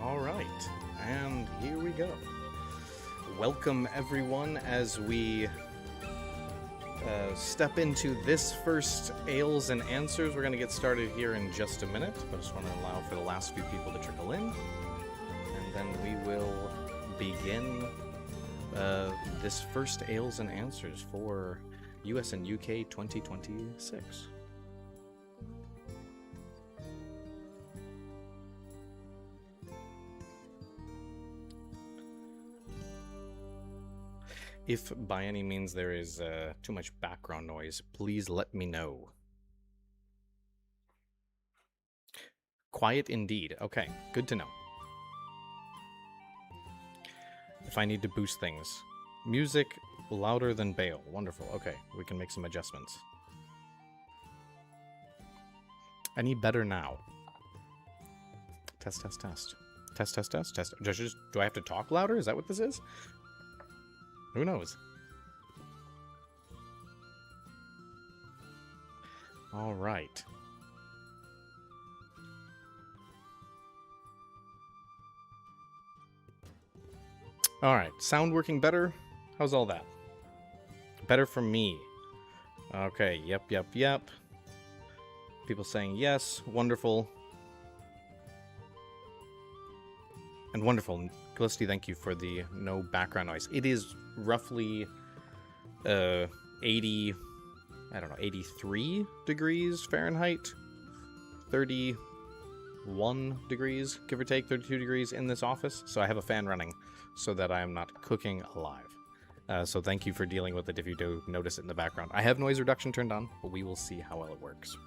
All right, and here we go. welcome everyone as we step into this first Ales and Answers. We're going to get started here in just a minute, but I just want to allow for the last few people to trickle in, and then we will begin this first Ales and Answers for US and UK 2026. If by any means there is too much background noise, please let me know. Quiet indeed. Okay, good to know. If I need to boost things. Music louder than Bale. Wonderful. Okay, we can make some adjustments. Any better now? Test, test, test. Test, test, test, test. Do I have to talk louder? Is that what this is? Who knows? All right. All right. Sound working better? How's all that? Better for me. Okay. Yep. People saying yes. Wonderful. And wonderful. Felicity, thank you for the no background noise. It is roughly 83 degrees Fahrenheit, 31 degrees, give or take, 32 degrees in this office. So I have a fan running so that I am not cooking alive. So thank you for dealing with it if you do notice it in the background. I have noise reduction turned on, but we will see how well it works.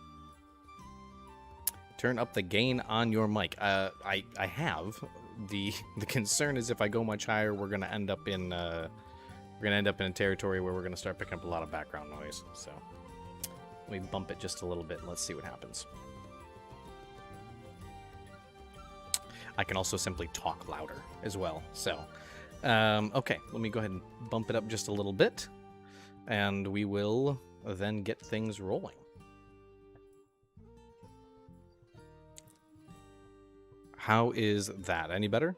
Turn up the gain on your mic. I have. The concern is if I go much higher, we're gonna end up in a territory where we're gonna start picking up a lot of background noise. So let me bump it just a little bit and let's see what happens. I can also simply talk louder as well. So okay, let me go ahead and bump it up just a little bit, and we will then get things rolling. How is that? Any better?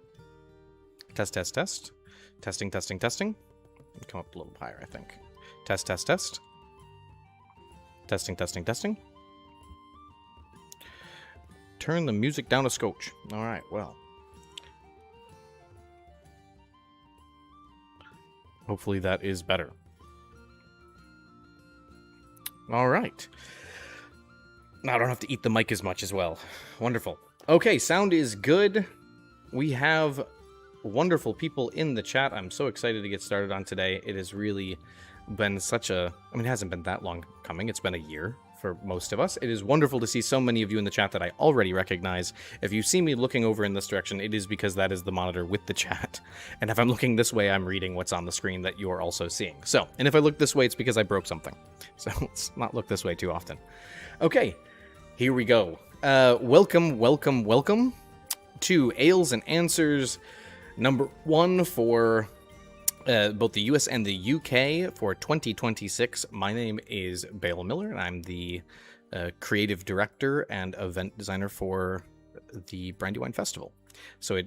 Test, test, test. Testing, testing, testing. Come up a little higher, I think. Test, test, test. Testing, testing, testing. Turn the music down a scotch. All right, well. Hopefully that is better. All right. Now I don't have to eat the mic as much as well. Wonderful. Okay, sound is good. We have wonderful people in the chat. I'm so excited to get started on today. It has really been such a... I mean, it hasn't been that long coming. It's been a year for most of us. It is wonderful to see so many of you in the chat that I already recognize. If you see me looking over in this direction, it is because that is the monitor with the chat. And if I'm looking this way, I'm reading what's on the screen that you're also seeing. So, and if I look this way, it's because I broke something. So let's not look this way too often. Okay, here we go. Welcome to Ales and Answers number 1 for both the US and the UK for 2026. My name is Bale Miller, and I'm the creative director and event designer for the Brandywine Festival. So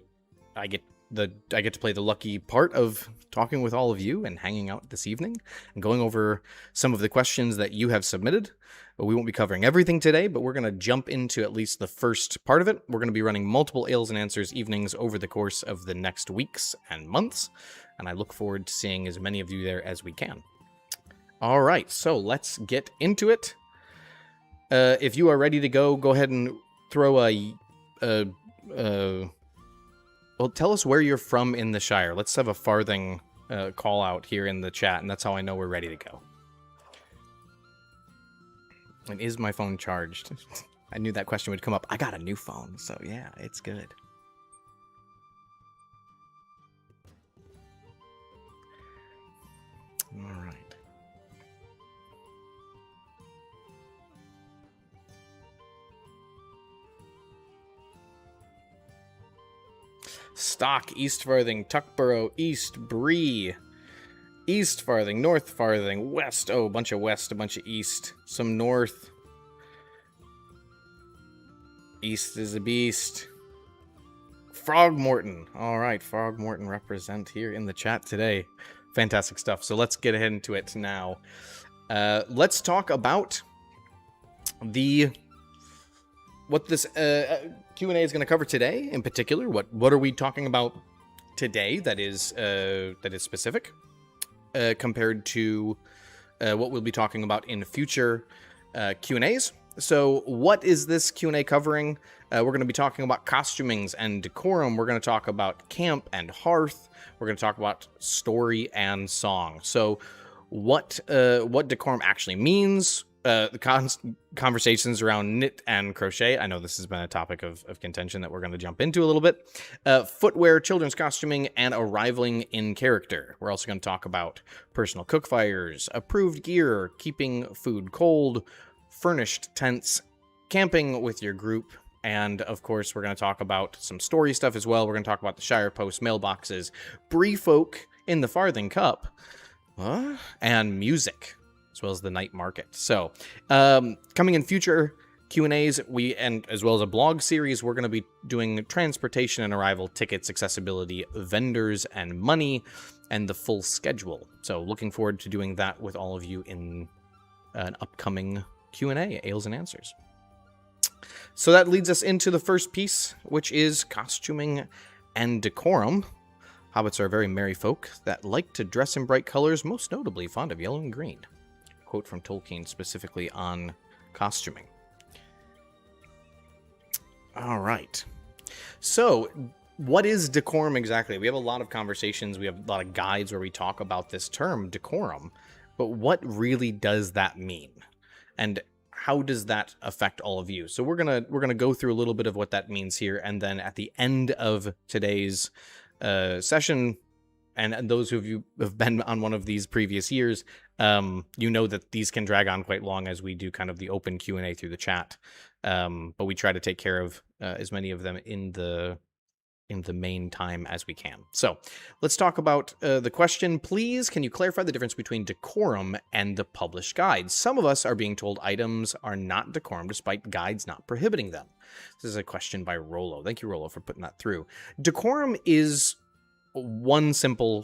I get to play the lucky part of talking with all of you and hanging out this evening and going over some of the questions that you have submitted. We won't be covering everything today, but we're going to jump into at least the first part of it. We're going to be running multiple Ales and Answers evenings over the course of the next weeks and months, and I look forward to seeing as many of you there as we can. All right, so let's get into it. If you are ready to go ahead and throw well, tell us where you're from in the Shire. Let's have a farthing call out here in the chat, and that's how I know we're ready to go. And is my phone charged? I knew that question would come up. I got a new phone, so yeah, it's good. All right. Stock, East Farthing, Tuckborough, East Bree, East Farthing, North Farthing, West. Oh, a bunch of West, a bunch of East, some North. East is a beast. Frogmorton. All right, Frogmorton represent here in the chat today. Fantastic stuff. So let's get ahead into it now. Let's talk about what this Q&A is going to cover today in particular. What are we talking about today that is specific compared to what we'll be talking about in future Q&As. So what is this Q&A covering? We're going to be talking about costumings and decorum. We're going to talk about camp and hearth. We're going to talk about story and song. So what decorum actually means, the conversations around knit and crochet. I know this has been a topic of contention that we're going to jump into a little bit. Footwear, children's costuming, and arriving in character. We're also going to talk about personal cookfires, approved gear, keeping food cold, furnished tents, camping with your group, and of course we're going to talk about some story stuff as well. We're going to talk about the Shire Post mailboxes, Bree folk in the Farthing Cup, and music, as well as the night market. So coming in future Q&As, and as well as a blog series, we're going to be doing transportation and arrival, tickets, accessibility, vendors, and money, and the full schedule. So looking forward to doing that with all of you in an upcoming Q&A, Ales and Answers. So that leads us into the first piece, which is costuming and decorum. Hobbits are very merry folk that like to dress in bright colors, most notably fond of yellow and green. Quote from Tolkien specifically on costuming. All right. So what is decorum exactly? We have a lot of conversations. We have a lot of guides where we talk about this term, decorum. But what really does that mean? And how does that affect all of you? So we're gonna go through a little bit of what that means here, and then at the end of today's session, and those of you who have been on one of these previous years, you know that these can drag on quite long as we do kind of the open Q&A through the chat. But we try to take care of as many of them in the main time as we can. So let's talk about the question. Please, can you clarify the difference between decorum and the published guides? Some of us are being told items are not decorum despite guides not prohibiting them. This is a question by Rollo. Thank you, Rollo, for putting that through. Decorum is one simple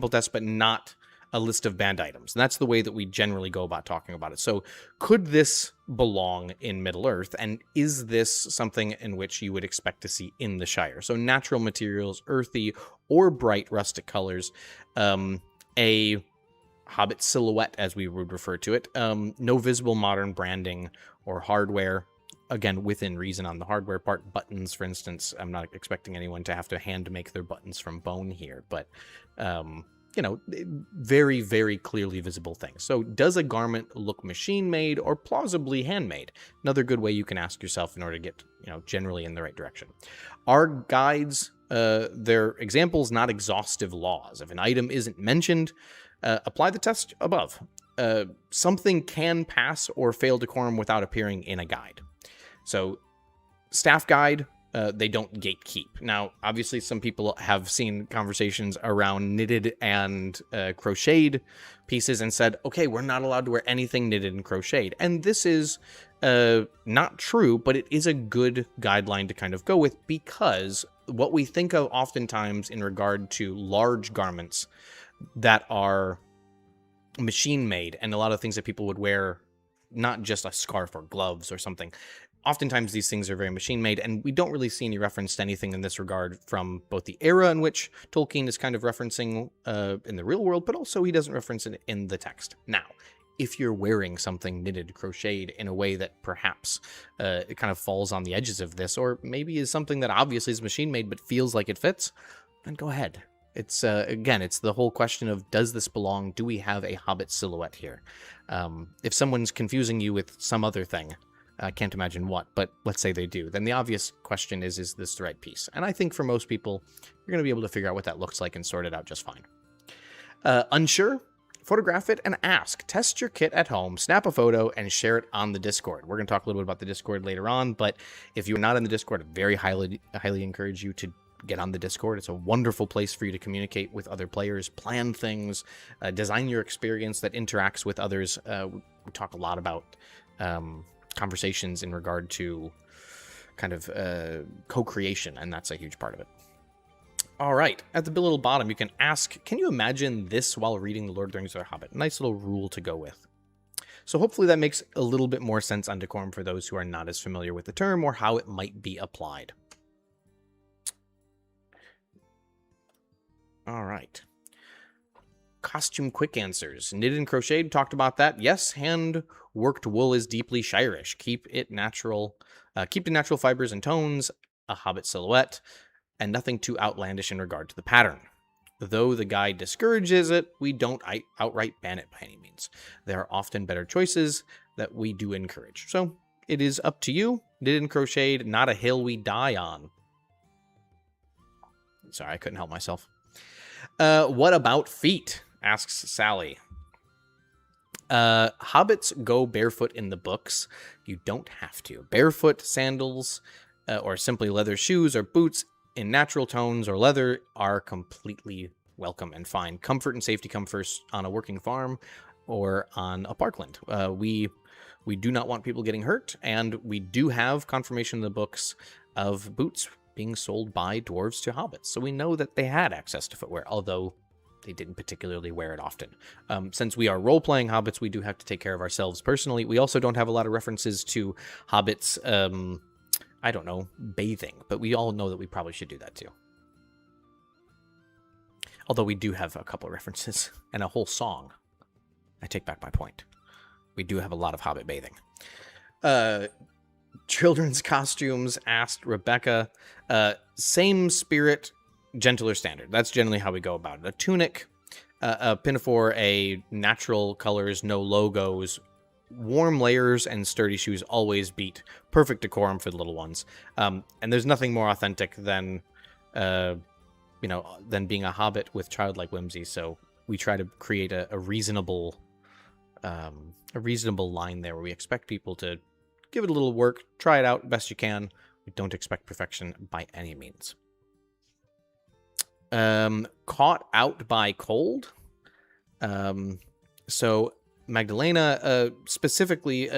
test, but not a list of banned items. And that's the way that we generally go about talking about it. So could this belong in Middle-earth? And is this something in which you would expect to see in the Shire? So natural materials, earthy or bright rustic colors, a hobbit silhouette, as we would refer to it, no visible modern branding or hardware. Again, within reason on the hardware part. Buttons, for instance, I'm not expecting anyone to have to hand make their buttons from bone here, but you know, very, very clearly visible things. So does a garment look machine-made or plausibly handmade? Another good way you can ask yourself in order to get, you know, generally in the right direction. Are guides, they're examples, not exhaustive laws. If an item isn't mentioned, apply the test above. Something can pass or fail decorum without appearing in a guide. So staff guide, they don't gatekeep. Now, obviously, some people have seen conversations around knitted and crocheted pieces and said, okay, we're not allowed to wear anything knitted and crocheted. And this is not true, but it is a good guideline to kind of go with, because what we think of oftentimes in regard to large garments that are machine made, and a lot of things that people would wear, not just a scarf or gloves or something. Oftentimes these things are very machine-made, and we don't really see any reference to anything in this regard from both the era in which Tolkien is kind of referencing in the real world, but also he doesn't reference it in the text. Now, if you're wearing something knitted, crocheted in a way that perhaps it kind of falls on the edges of this, or maybe is something that obviously is machine-made but feels like it fits, then go ahead. It's, again, it's the whole question of, does this belong? Do we have a hobbit silhouette here? If someone's confusing you with some other thing, I can't imagine what, but let's say they do, then the obvious question is this the right piece? And I think for most people, you're going to be able to figure out what that looks like and sort it out just fine. Unsure? Photograph it and ask. Test your kit at home, snap a photo, and share it on the Discord. We're going to talk a little bit about the Discord later on, but if you're not in the Discord, I very highly encourage you to get on the Discord. It's a wonderful place for you to communicate with other players, plan things, design your experience that interacts with others. We talk a lot about conversations in regard to kind of co-creation, and that's a huge part of it. All right, at the little bottom, you can ask, can you imagine this while reading The Lord of the Rings or The Hobbit? Nice little rule to go with. So hopefully that makes a little bit more sense on decorum for those who are not as familiar with the term or how it might be applied. All right. Costume quick answers. Knitted and crocheted, talked about that. Yes, hand-worked wool is deeply Shirish. Keep it natural. Keep the natural fibers and tones, a hobbit silhouette, and nothing too outlandish in regard to the pattern. Though the guide discourages it, we don't outright ban it by any means. There are often better choices that we do encourage. So it is up to you. Knitted and crocheted, not a hill we die on. Sorry, I couldn't help myself. What about feet? Asks Sally. Hobbits go barefoot in the books. You don't have to. Barefoot sandals or simply leather shoes or boots in natural tones or leather are completely welcome and fine. Comfort and safety come first on a working farm or on a parkland. We do not want people getting hurt, and we do have confirmation in the books of boots being sold by dwarves to hobbits. So we know that they had access to footwear, although they didn't particularly wear it often. Since we are role-playing hobbits, we do have to take care of ourselves personally. We also don't have a lot of references to hobbits, I don't know, bathing, but we all know that we probably should do that too. Although we do have a couple of references and a whole song. I take back my point. We do have a lot of hobbit bathing. Children's costumes, asked Rebecca. Same spirit, gentler standard. That's generally how we go about it. A tunic, a pinafore, a natural colors, no logos, warm layers, and sturdy shoes always beat perfect decorum for the little ones. And there's nothing more authentic than, than being a hobbit with childlike whimsy. So we try to create a reasonable line there where we expect people to give it a little work, try it out best you can. We don't expect perfection by any means. Caught out by cold. So Magdalena specifically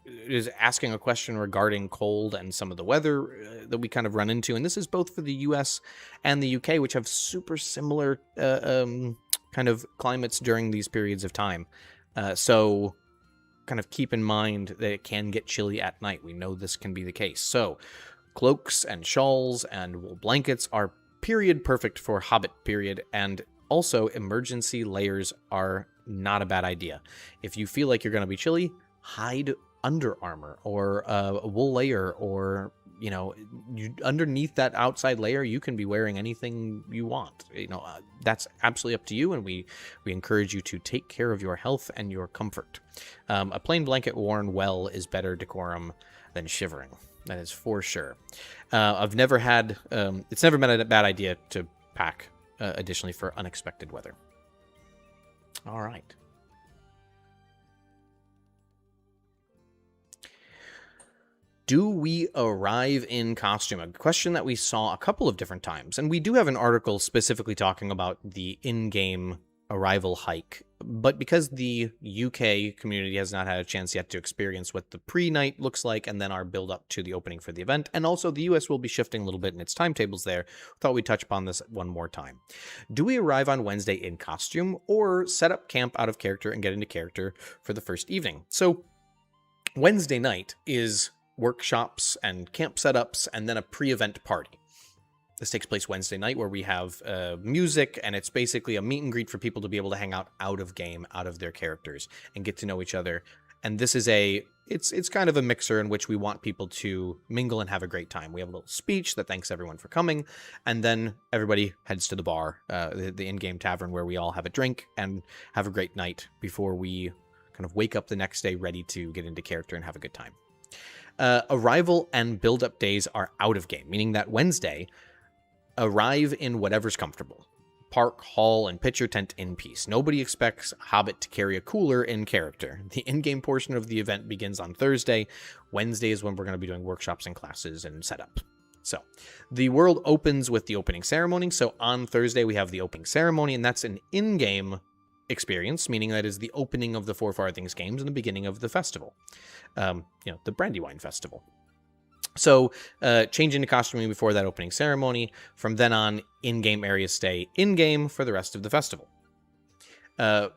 is asking a question regarding cold and some of the weather that we kind of run into. And this is both for the US and the UK, which have super similar kind of climates during these periods of time. So kind of keep in mind that it can get chilly at night. We know this can be the case. So cloaks and shawls and wool blankets are period perfect for Hobbit period, and also emergency layers are not a bad idea. If you feel like you're going to be chilly, hide under armor or a wool layer, or underneath that outside layer you can be wearing anything you want. That's absolutely up to you, and we encourage you to take care of your health and your comfort. A plain blanket worn well is better decorum than shivering. That is for sure. I've never had it's never been a bad idea to pack additionally for unexpected weather. All right. Do we arrive in costume? A question that we saw a couple of different times. And we do have an article specifically talking about the in-game arrival hike. But because the UK community has not had a chance yet to experience what the pre-night looks like and then our build-up to the opening for the event, and also the US will be shifting a little bit in its timetables there, thought we'd touch upon this one more time. Do we arrive on Wednesday in costume, or set up camp out of character and get into character for the first evening? So Wednesday night is workshops and camp setups, and then a pre-event party. This takes place Wednesday night, where we have music, and it's basically a meet and greet for people to be able to hang out of game, out of their characters, and get to know each other. And this is it's kind of a mixer in which we want people to mingle and have a great time. We have a little speech that thanks everyone for coming, and then everybody heads to the bar, the in-game tavern, where we all have a drink and have a great night before we kind of wake up the next day ready to get into character and have a good time. Arrival and build-up days are out of game, meaning that Wednesday, arrive in whatever's comfortable. Park, hall, and pitcher tent in peace. Nobody expects Hobbit to carry a cooler in character. The in-game portion of the event begins on Thursday. Wednesday is when we're going to be doing workshops and classes and setup. So, the world opens with the opening ceremony. So on Thursday we have the opening ceremony, and that's an in-game experience, meaning that is the opening of the Four Farthings games and the beginning of the festival. The Brandywine festival. So change into costuming before that opening ceremony. From then on, in-game areas stay in-game for the rest of the festival. Do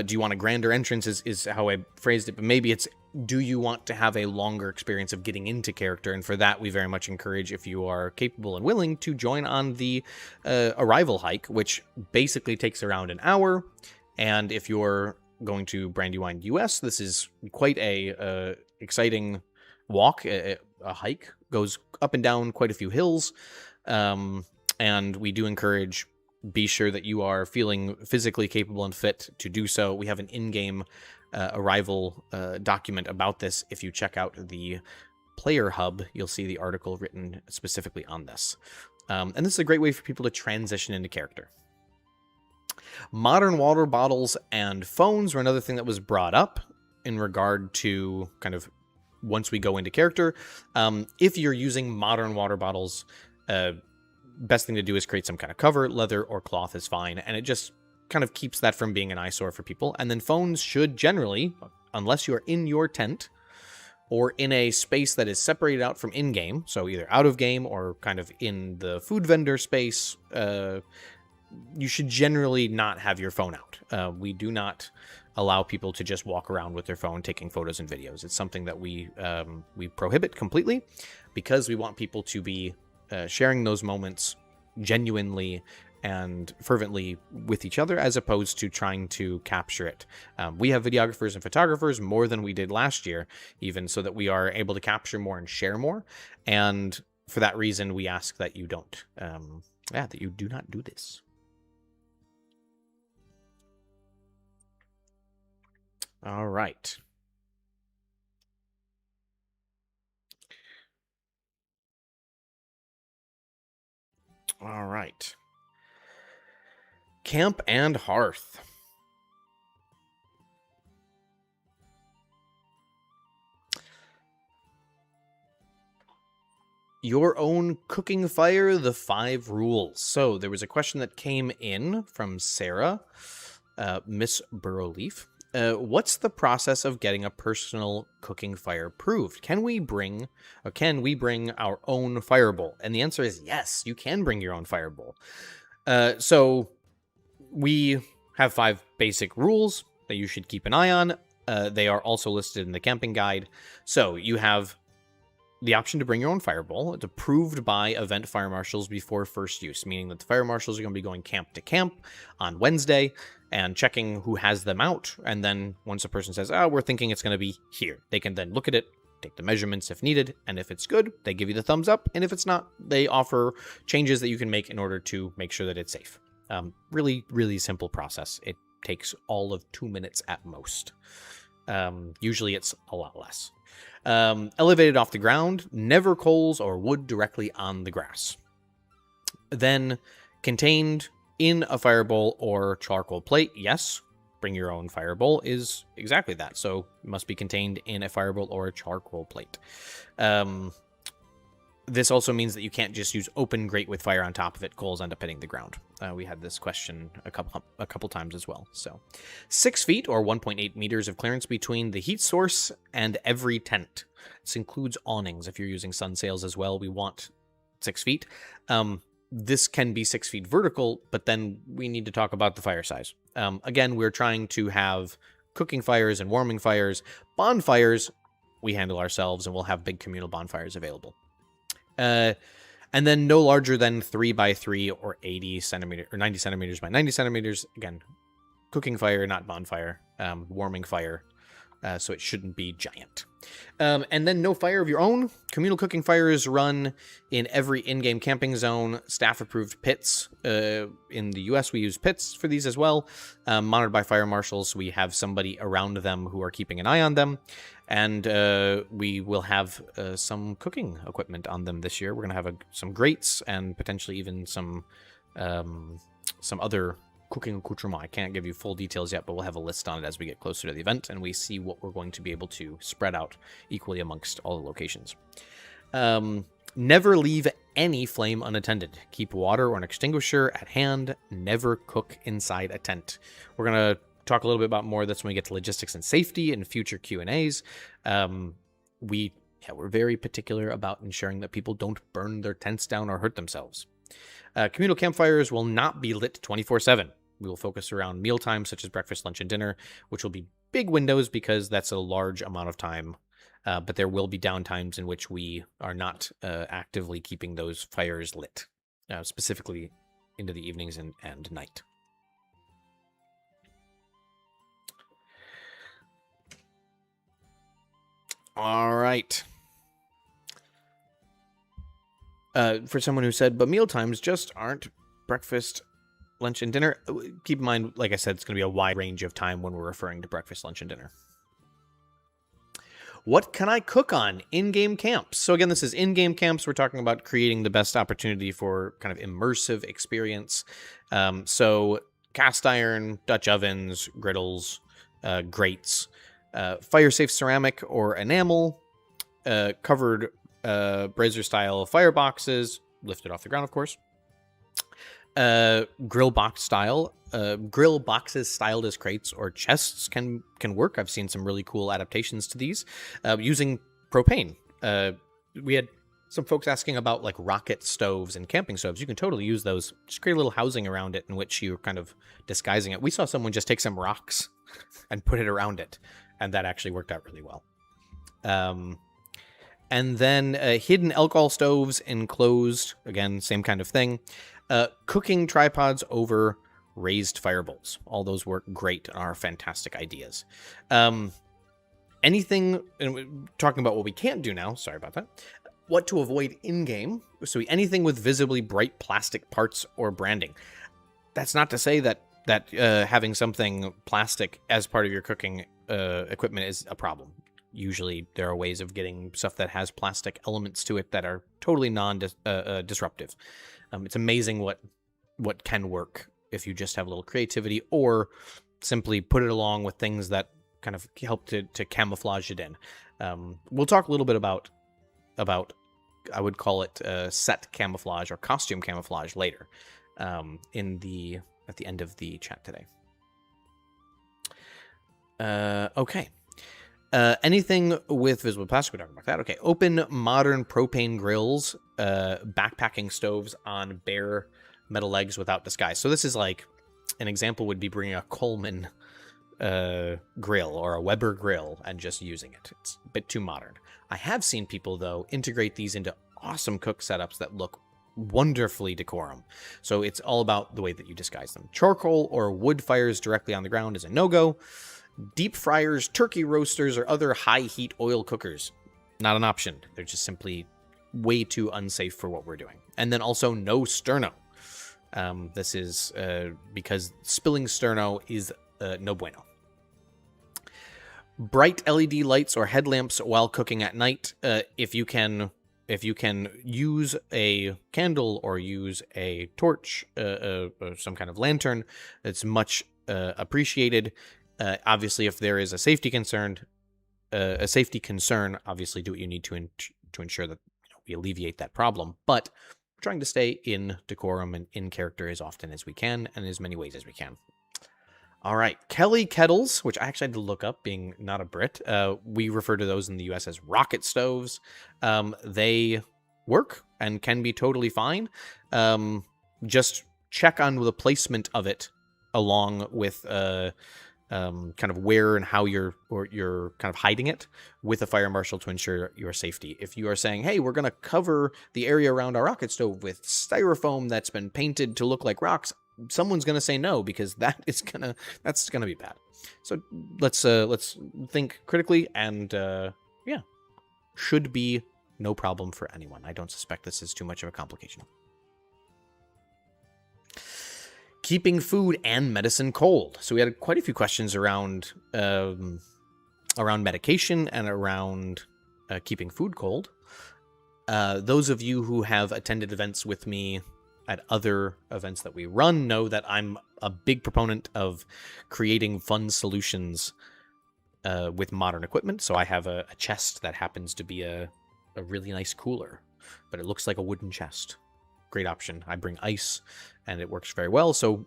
you want a grander entrance is how I phrased it, but maybe it's, do you want to have a longer experience of getting into character? And for that, we very much encourage, if you are capable and willing, to join on the arrival hike, which basically takes around an hour. And if you're going to Brandywine, US, this is quite a exciting walk. A hike goes up and down quite a few hills. And we do encourage, be sure that you are feeling physically capable and fit to do so. We have an in-game arrival document about this. If you check out the player hub, you'll see the article written specifically on this. And this is a great way for people to transition into character. Modern water bottles and phones were another thing that was brought up in regard to kind of once we go into character. If you're using modern water bottles, best thing to do is create some kind of cover. Leather or cloth is fine, and it just kind of keeps that from being an eyesore for people. And then phones should generally, unless you are in your tent or in a space that is separated out from in-game, so either out of game or kind of in the food vendor space, you should generally not have your phone out. We do not allow people to just walk around with their phone taking photos and videos. It's something that we prohibit completely, because we want people to be sharing those moments genuinely and fervently with each other, as opposed to trying to capture it. We have videographers and photographers more than we did last year, even, so that we are able to capture more and share more. And for that reason, we ask that you don't, that you do not do this. All right. All right. Camp and hearth. Your own cooking fire, the 5 rules. So there was a question that came in from Sarah, Miss Burrowleaf. What's the process of getting a personal cooking fire approved? Can we bring our own fireball? And the answer is yes, you can bring your own fireball. So we have 5 basic rules that you should keep an eye on. They are also listed in the camping guide. So you have the option to bring your own fireball. It's approved by event fire marshals before first use, meaning that the fire marshals are going to be going camp to camp on Wednesday and checking who has them out. And then once a person says, we're thinking it's going to be here, they can then look at it, take the measurements if needed, and if it's good, they give you the thumbs up, and if it's not, they offer changes that you can make in order to make sure that it's safe. Really, really simple process. It takes all of 2 minutes at most. Usually it's a lot less. Elevated off the ground, never coals or wood directly on the grass. Then contained in a fireball or charcoal plate. Yes, bring your own fireball is exactly that. So it must be contained in a fireball or a charcoal plate. This also means that you can't just use open grate with fire on top of it. Coals end up hitting the ground. We had this question a couple times as well. So 6 feet or 1.8 meters of clearance between the heat source and every tent. This includes awnings. If you're using sun sails as well, we want 6 feet. This can be 6 feet vertical, but then we need to talk about the fire size. Again, we're trying to have cooking fires and warming fires. Bonfires, we handle ourselves, and we'll have big communal bonfires available. And then no larger than 3 by 3 or 80 centimeter or 90 centimeters by 90 centimeters. Again, cooking fire, not bonfire, warming fire. So it shouldn't be giant. And then no fire of your own. Communal cooking fires run in every in-game camping zone. Staff-approved pits. In the U.S., we use pits for these as well. Monitored by fire marshals. We have somebody around them who are keeping an eye on them. And we will have some cooking equipment on them this year. We're going to have some grates and potentially even some other cooking accoutrement. I can't give you full details yet, but we'll have a list on it as we get closer to the event and we see what we're going to be able to spread out equally amongst all the locations. Never leave any flame unattended. Keep water or an extinguisher at hand. Never cook inside a tent. We're going to talk a little bit about more of this when we get to logistics and safety in future Q&As. We Yeah, we're very particular about ensuring that people don't burn their tents down or hurt themselves. Communal campfires will not be lit 24/7. We will focus around mealtimes such as breakfast, lunch, and dinner, which will be big windows because that's a large amount of time. But there will be downtimes in which we are not actively keeping those fires lit, specifically into the evenings and night. All right. For someone who said, but mealtimes just aren't breakfast, lunch, and dinner. Keep in mind, like I said, it's going to be a wide range of time when we're referring to breakfast, lunch, and dinner. What can I cook on in-game camps? So again, this is in-game camps. We're talking about creating the best opportunity for kind of immersive experience. So cast iron, Dutch ovens, griddles, grates, fire-safe ceramic or enamel, covered brazier-style fireboxes, lifted off the ground, of course. Grill boxes styled as crates or chests can work. I've seen some really cool adaptations to these using propane. We had some folks asking about like rocket stoves and camping stoves. You can totally use those. Just create a little housing around it in which you're kind of disguising it. We saw someone just take some rocks and put it around it, and that actually worked out really well. And then hidden alcohol stoves enclosed, again, same kind of thing. Cooking tripods over raised fire bowls. All those work great and are fantastic ideas. Anything, and talking about what we can't do now, sorry about that. What to avoid in-game. So anything with visibly bright plastic parts or branding. That's not to say that having something plastic as part of your cooking equipment is a problem. Usually there are ways of getting stuff that has plastic elements to it that are totally non-disruptive. It's amazing what can work if you just have a little creativity or simply put it along with things that kind of help to camouflage it in. We'll talk a little bit about I would call it set camouflage or costume camouflage later at the end of the chat today. Okay. Anything with visible plastic, we're talking about that. Okay, open modern propane grills, backpacking stoves on bare metal legs without disguise. So this is like, an example would be bringing a Coleman grill or a Weber grill and just using it. It's a bit too modern. I have seen people, though, integrate these into awesome cook setups that look wonderfully decorum. So it's all about the way that you disguise them. Charcoal or wood fires directly on the ground is a no-go. Deep fryers, turkey roasters, or other high-heat oil cookers, not an option. They're just simply way too unsafe for what we're doing. And then also no sterno. This is because spilling sterno is no bueno. Bright LED lights or headlamps while cooking at night. If you can use a candle or use a torch, or some kind of lantern, it's much appreciated. Obviously, if there is a safety concern, obviously do what you need to ensure that we alleviate that problem. But we're trying to stay in decorum and in character as often as we can and in as many ways as we can. All right, Kelly kettles, which I actually had to look up, being not a Brit. We refer to those in the U.S. as rocket stoves. They work and can be totally fine. Just check on the placement of it along with kind of where and how you're kind of hiding it with a fire marshal to ensure your safety. If you are saying, hey, we're going to cover the area around our rocket stove with styrofoam that's been painted to look like rocks, someone's going to say no, because that's going to be bad. So let's think critically, and should be no problem for anyone. I don't suspect this is too much of a complication. Keeping food and medicine cold. So we had quite a few questions around medication and around keeping food cold. Those of you who have attended events with me at other events that we run know that I'm a big proponent of creating fun solutions with modern equipment. So I have a chest that happens to be a really nice cooler, but it looks like a wooden chest. Great option. I bring ice, and it works very well. So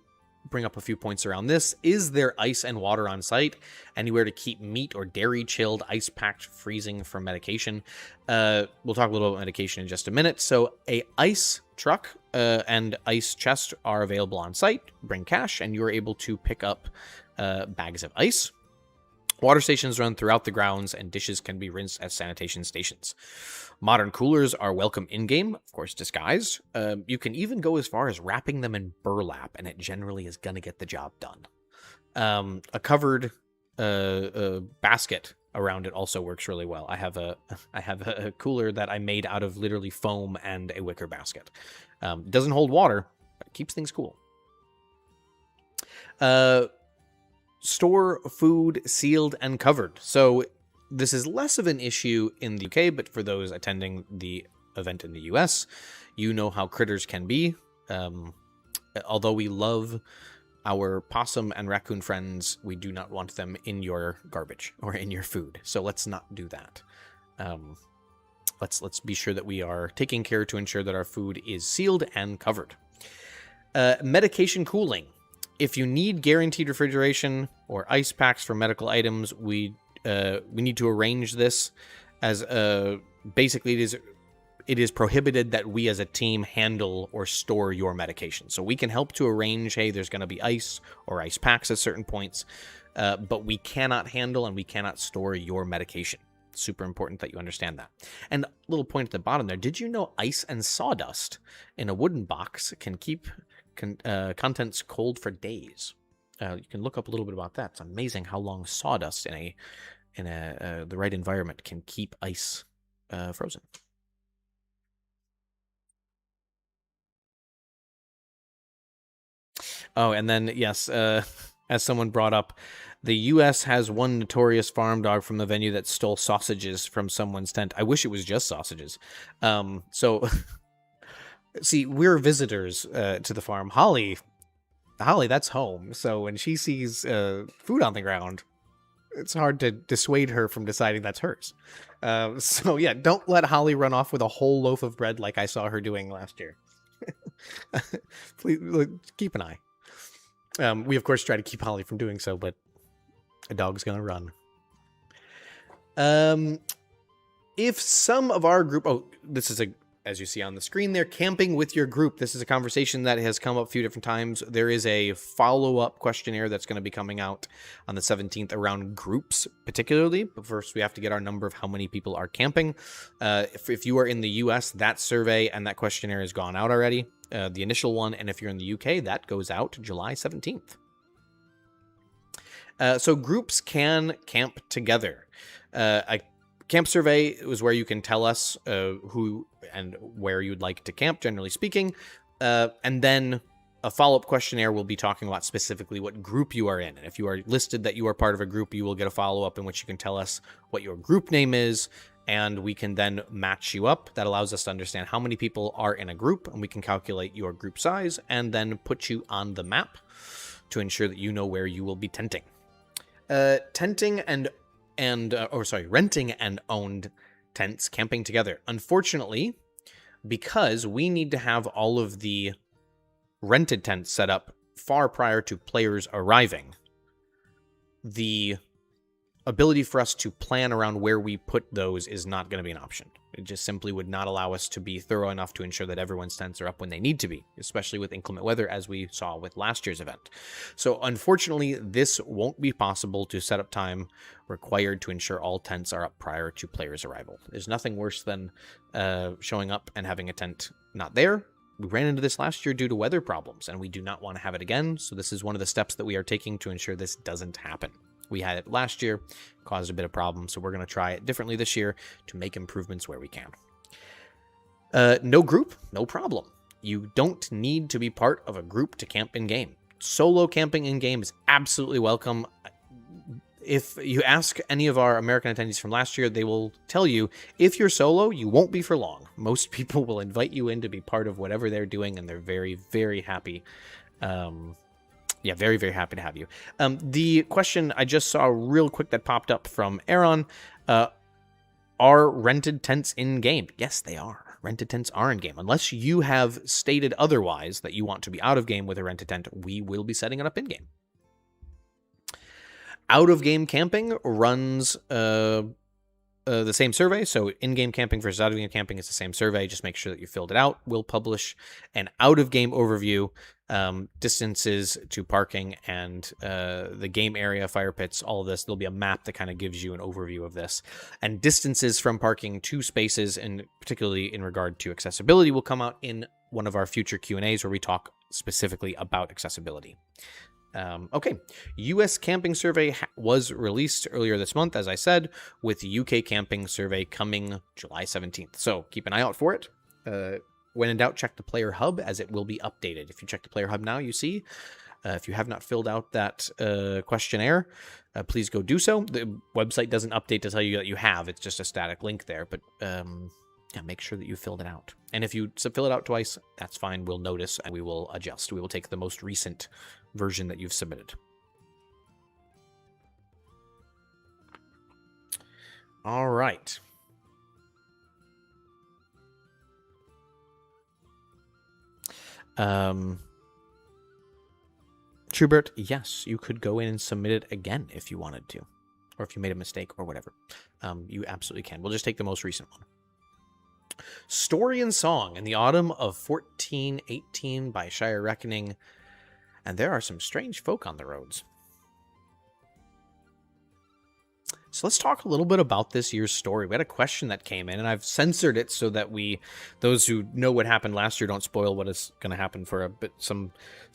bring up a few points around this. Is there ice and water on site? Anywhere to keep meat or dairy chilled, ice packed, freezing for medication? We'll talk a little about medication in just a minute. So a ice truck and ice chest are available on site. Bring cash, and you're able to pick up bags of ice. Water stations run throughout the grounds, and dishes can be rinsed at sanitation stations. Modern coolers are welcome in-game, of course disguised. You can even go as far as wrapping them in burlap, and it generally is going to get the job done. A covered basket around it also works really well. I have a cooler that I made out of literally foam and a wicker basket. Doesn't hold water, but it keeps things cool. Store food sealed and covered. So this is less of an issue in the UK, but for those attending the event in the US, you know how critters can be. Although we love our possum and raccoon friends, we do not want them in your garbage or in your food. So let's not do that. Let's be sure that we are taking care to ensure that our food is sealed and covered. Medication cooling. If you need guaranteed refrigeration or ice packs for medical items, we need to arrange this as basically it is prohibited that we as a team handle or store your medication. So we can help to arrange, hey, there's going to be ice or ice packs at certain points, but we cannot handle and we cannot store your medication. Super important that you understand that. And a little point at the bottom there, did you know ice and sawdust in a wooden box can keep contents cold for days? You can look up a little bit about that. It's amazing how long sawdust in the right environment can keep ice frozen. Oh, and then yes, as someone brought up, the U.S. has one notorious farm dog from the venue that stole sausages from someone's tent. I wish it was just sausages. So. See, we're visitors to the farm. Holly, that's home. So when she sees food on the ground, it's hard to dissuade her from deciding that's hers. So yeah, don't let Holly run off with a whole loaf of bread like I saw her doing last year. Please keep an eye. We of course try to keep Holly from doing so, but a dog's gonna run. If some of our group, this is as you see on the screen there, camping with your group. This is a conversation that has come up a few different times. There is a follow-up questionnaire that's going to be coming out on the 17th around groups particularly. But first, we have to get our number of how many people are camping. If you are in the US, that survey and that questionnaire has gone out already. The initial one, and if you're in the UK, that goes out July 17th. So groups can camp together. A camp survey is where you can tell us who and where you'd like to camp, generally speaking. And then a follow-up questionnaire will be talking about specifically what group you are in. And if you are listed that you are part of a group, you will get a follow-up in which you can tell us what your group name is, and we can then match you up. That allows us to understand how many people are in a group, and we can calculate your group size and then put you on the map to ensure that you know where you will be tenting. Renting and owned tents camping together. Unfortunately, because we need to have all of the rented tents set up far prior to players arriving, the ability for us to plan around where we put those is not going to be an option. It just simply would not allow us to be thorough enough to ensure that everyone's tents are up when they need to be, especially with inclement weather, as we saw with last year's event. So unfortunately, this won't be possible to set up time required to ensure all tents are up prior to players' arrival. There's nothing worse than showing up and having a tent not there. We ran into this last year due to weather problems, and we do not want to have it again, so this is one of the steps that we are taking to ensure this doesn't happen. We had it last year, caused a bit of problems, so we're going to try it differently this year to make improvements where we can. No group, no problem. You don't need to be part of a group to camp in-game. Solo camping in-game is absolutely welcome. If you ask any of our American attendees from last year, they will tell you, if you're solo, you won't be for long. Most people will invite you in to be part of whatever they're doing, and they're very, very happy. Yeah, very, very happy to have you. The question I just saw real quick that popped up from Aaron, are rented tents in-game? Yes, they are. rent-a-tents are in-game. Unless you have stated otherwise that you want to be out of game with a rent-a-tent, we will be setting it up in-game. Out-of-game camping runs the same survey. So in-game camping versus out-of-game camping is the same survey. Just make sure that you filled it out. We'll publish an out-of-game overview, distances to parking and the game area, fire pits, all of this. There'll be a map that kind of gives you an overview of this. And distances from parking to spaces, and particularly in regard to accessibility, will come out in one of our future Q&As where we talk specifically about accessibility. Okay, U.S. camping survey was released earlier this month, as I said, with the UK camping survey coming July 17th. So keep an eye out for it. When in doubt, check the player hub, as it will be updated. If you check the player hub now, you see, if you have not filled out that questionnaire, please go do so. The website doesn't update to tell you that you have. It's just a static link there, but yeah, make sure that you filled it out. And if you fill it out twice, that's fine. We'll notice and we will adjust. We will take the most recent version that you've submitted. All right. Trubert, yes, you could go in and submit it again if you wanted to, or if you made a mistake or whatever. You absolutely can. We'll just take the most recent one. Story and Song in the autumn of 1418 by Shire Reckoning. And there are some strange folk on the roads. So let's talk a little bit about this year's story. We had a question that came in, and I've censored it so that those who know what happened last year, don't spoil what is going to happen for a bit. Some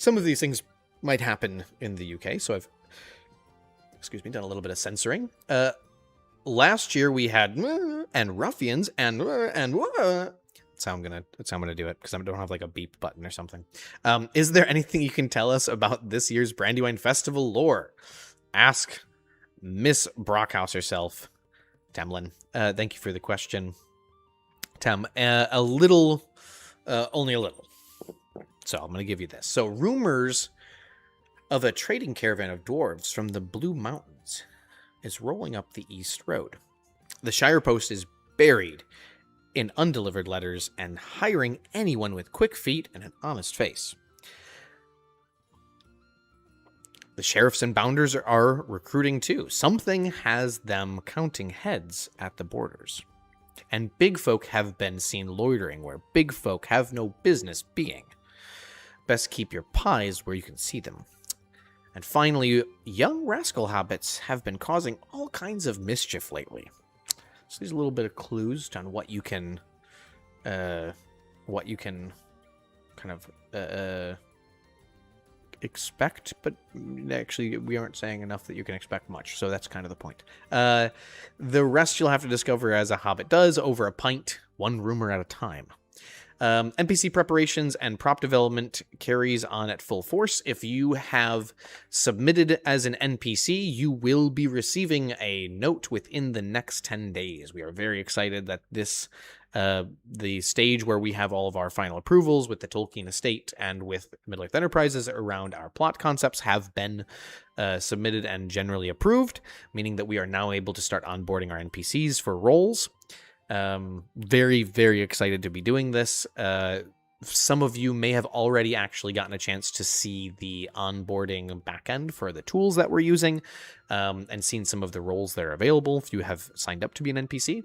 of these things might happen in the UK, so I've, done a little bit of censoring. Last year we had and ruffians and That's how I'm gonna do it, because I don't have like a beep button or something. Is there anything you can tell us about this year's Brandywine Festival lore? Ask Miss Brockhouse herself, Temlin. Thank you for the question, Tem. A little, only a little. So I'm gonna give you this. So rumors of a trading caravan of dwarves from the Blue Mountains is rolling up the East Road. The Shire Post is buried in undelivered letters and hiring anyone with quick feet and an honest face. The sheriffs and bounders are recruiting too. Something has them counting heads at the borders. And big folk have been seen loitering where big folk have no business being. Best keep your pies where you can see them. And finally, young rascal habits have been causing all kinds of mischief lately. So there's a little bit of clues on what you can kind of expect, but actually we aren't saying enough that you can expect much, so that's kind of the point. The rest you'll have to discover as a hobbit does, over a pint, one rumor at a time. NPC preparations and prop development carries on at full force. If you have submitted as an NPC, you will be receiving a note within the next 10 days. We are very excited that this, the stage where we have all of our final approvals with the Tolkien Estate and with Middle-earth Enterprises around our plot concepts have been submitted and generally approved, meaning that we are now able to start onboarding our NPCs for roles. Very, very excited to be doing this. Some of you may have already actually gotten a chance to see the onboarding backend for the tools that we're using, and seen some of the roles that are available if you have signed up to be an NPC.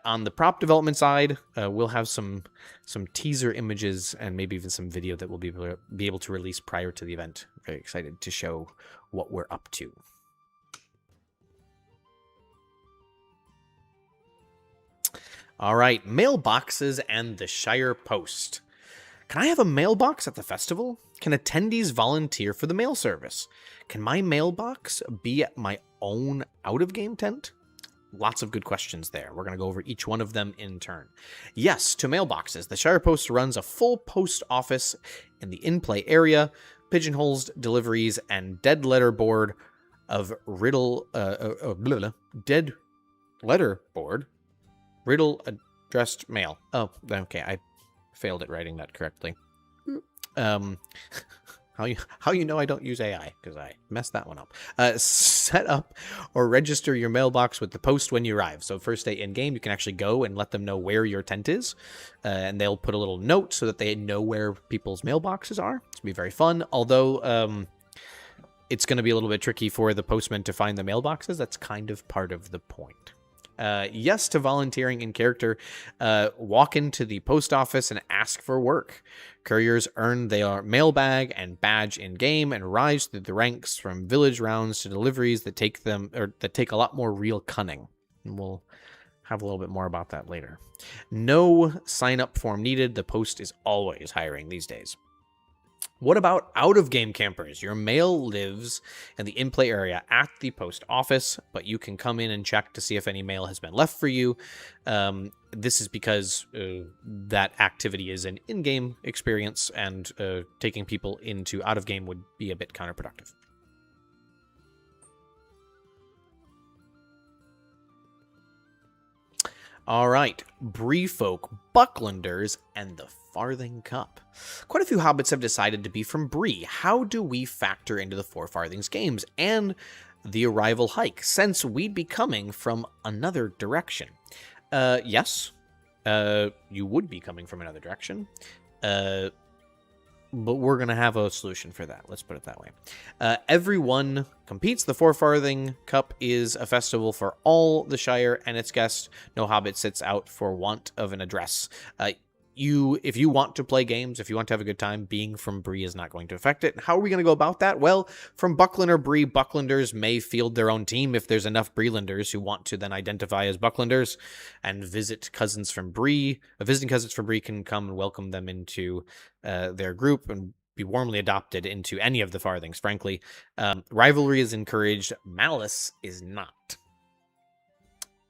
On the prop development side, we'll have some teaser images and maybe even some video that we'll be able to release prior to the event. Very excited to show what we're up to. All right, mailboxes and the Shire Post. Can I have a mailbox at the festival? Can attendees volunteer for the mail service? Can my mailbox be at my own out-of-game tent? Lots of good questions there. We're going to go over each one of them in turn. Yes, to mailboxes. The Shire Post runs a full post office in the in-play area, pigeonholes, deliveries, and dead letter board of dead letter board. Riddle addressed mail. Oh, okay. I failed at writing that correctly. How you know I don't use AI? Because I messed that one up. Set up or register your mailbox with the post when you arrive. So first day in game, you can actually go and let them know where your tent is, and they'll put a little note so that they know where people's mailboxes are. It's gonna be very fun. Although it's going to be a little bit tricky for the postman to find the mailboxes. That's kind of part of the point. Yes to volunteering in character. Walk into the post office and ask for work. Couriers earn their mailbag and badge in game and rise through the ranks from village rounds to deliveries that take a lot more real cunning. And we'll have a little bit more about that later. No sign-up form needed. The post is always hiring these days. What about out-of-game campers? Your mail lives in the in-play area at the post office, but you can come in and check to see if any mail has been left for you. This is because that activity is an in-game experience, and taking people into out-of-game would be a bit counterproductive. All right, Bree folk, Bucklanders, and the Farthing Cup. Quite a few hobbits have decided to be from Bree. How do we factor into the Four Farthings games and the arrival hike, since we'd be coming from another direction? Yes, you would be coming from another direction, but we're going to have a solution for that. Let's put it that way. Everyone competes. The Four Farthing Cup is a festival for all the Shire and its guests. No hobbit sits out for want of an address. If you want to play games, if you want to have a good time, being from Bree is not going to affect it. How are we going to go about that? Well, from Buckland or Bree, Bucklanders may field their own team if there's enough Breelanders who want to then identify as Bucklanders and visit cousins from Bree. Visiting cousins from Bree can come and welcome them into their group and be warmly adopted into any of the Farthings, frankly. Rivalry is encouraged. Malice is not.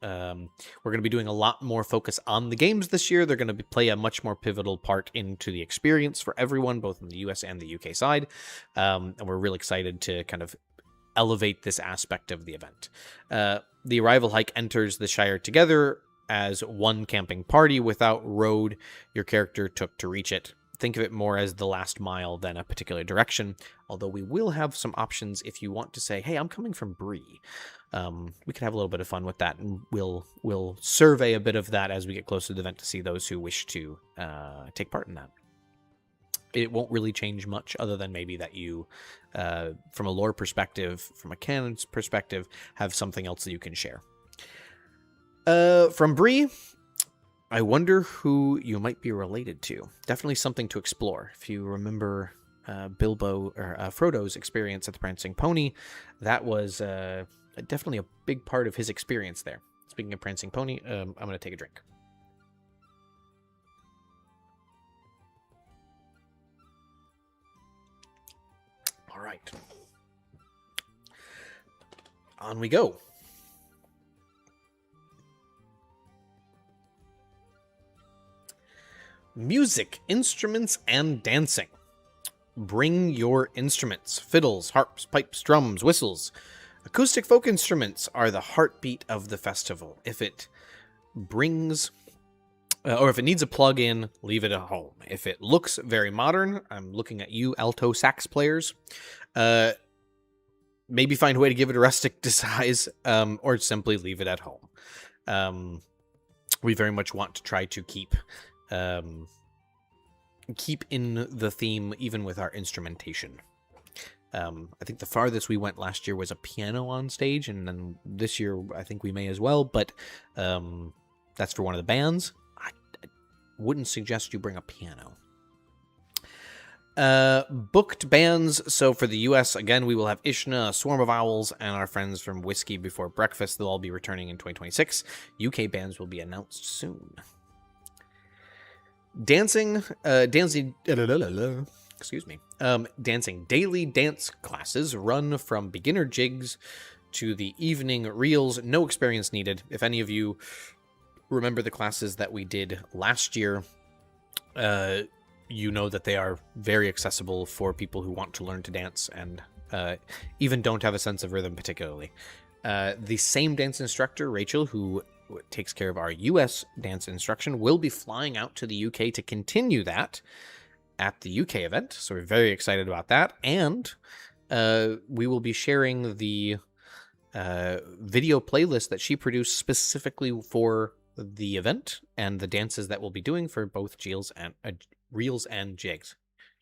We're going to be doing a lot more focus on the games this year. They're going to play a much more pivotal part into the experience for everyone, both in the US and the UK side. And we're really excited to kind of elevate this aspect of the event. The arrival hike enters the Shire together as one camping party without road your character took to reach it. Think of it more as the last mile than a particular direction, although we will have some options if you want to say, hey, I'm coming from Bree. We can have a little bit of fun with that, and we'll survey a bit of that as we get closer to the event to see those who wish to take part in that. It won't really change much other than maybe that you, from a lore perspective, from a canon's perspective, have something else that you can share. From Bree, I wonder who you might be related to. Definitely something to explore. If you remember Bilbo or Frodo's experience at the Prancing Pony, that was definitely a big part of his experience there. Speaking of Prancing Pony, I'm going to take a drink. All right. On we go. Music, instruments, and dancing. Bring your instruments. Fiddles, harps, pipes, drums, whistles. Acoustic folk instruments are the heartbeat of the festival. If it brings, or if it needs a plug-in, leave it at home. If it looks very modern, I'm looking at you, alto sax players, maybe find a way to give it a rustic disguise, or simply leave it at home. We very much want to try to keep in the theme, even with our instrumentation. I think the farthest we went last year was a piano on stage, and then this year I think we may as well, but that's for one of the bands. I wouldn't suggest you bring a piano. Booked bands. So for the US, again, we will have Ishna, a Swarm of Owls, and our friends from Whiskey Before Breakfast. They'll all be returning in 2026. UK bands will be announced soon. Dancing daily dance classes run from beginner jigs to the evening reels. No experience needed. If any of you remember the classes that we did last year, you know that they are very accessible for people who want to learn to dance and even don't have a sense of rhythm particularly. The same dance instructor, Rachel, who takes care of our US dance instruction, will be flying out to the UK to continue that at the UK event, so we're very excited about that. And we will be sharing the video playlist that she produced specifically for the event and the dances that we'll be doing for both reels and jigs.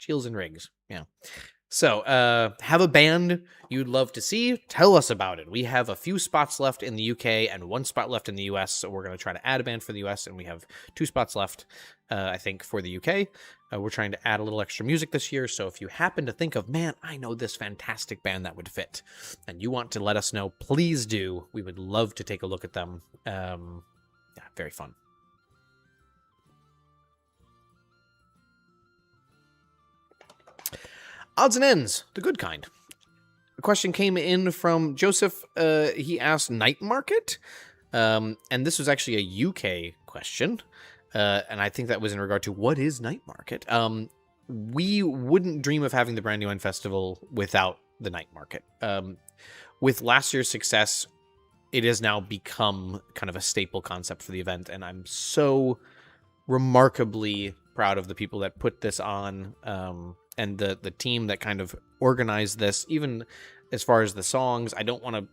Reels and rigs, yeah. So, have a band you'd love to see? Tell us about it. We have a few spots left in the UK and 1 spot left in the US, so we're going to try to add a band for the US, and we have 2 spots left, I think, for the UK. We're trying to add a little extra music this year, so if you happen to think of, man, I know this fantastic band that would fit, and you want to let us know, please do. We would love to take a look at them. Yeah, very fun. Odds and ends, the good kind. A question came in from Joseph. He asked night market, and this was actually a UK question, and I think that was in regard to what is night market. We wouldn't dream of having the Brandywine Festival without the night market. With last year's success, it has now become kind of a staple concept for the event, and I'm so remarkably proud of the people that put this on, and the team that kind of organized this, even as far as the songs. I don't want to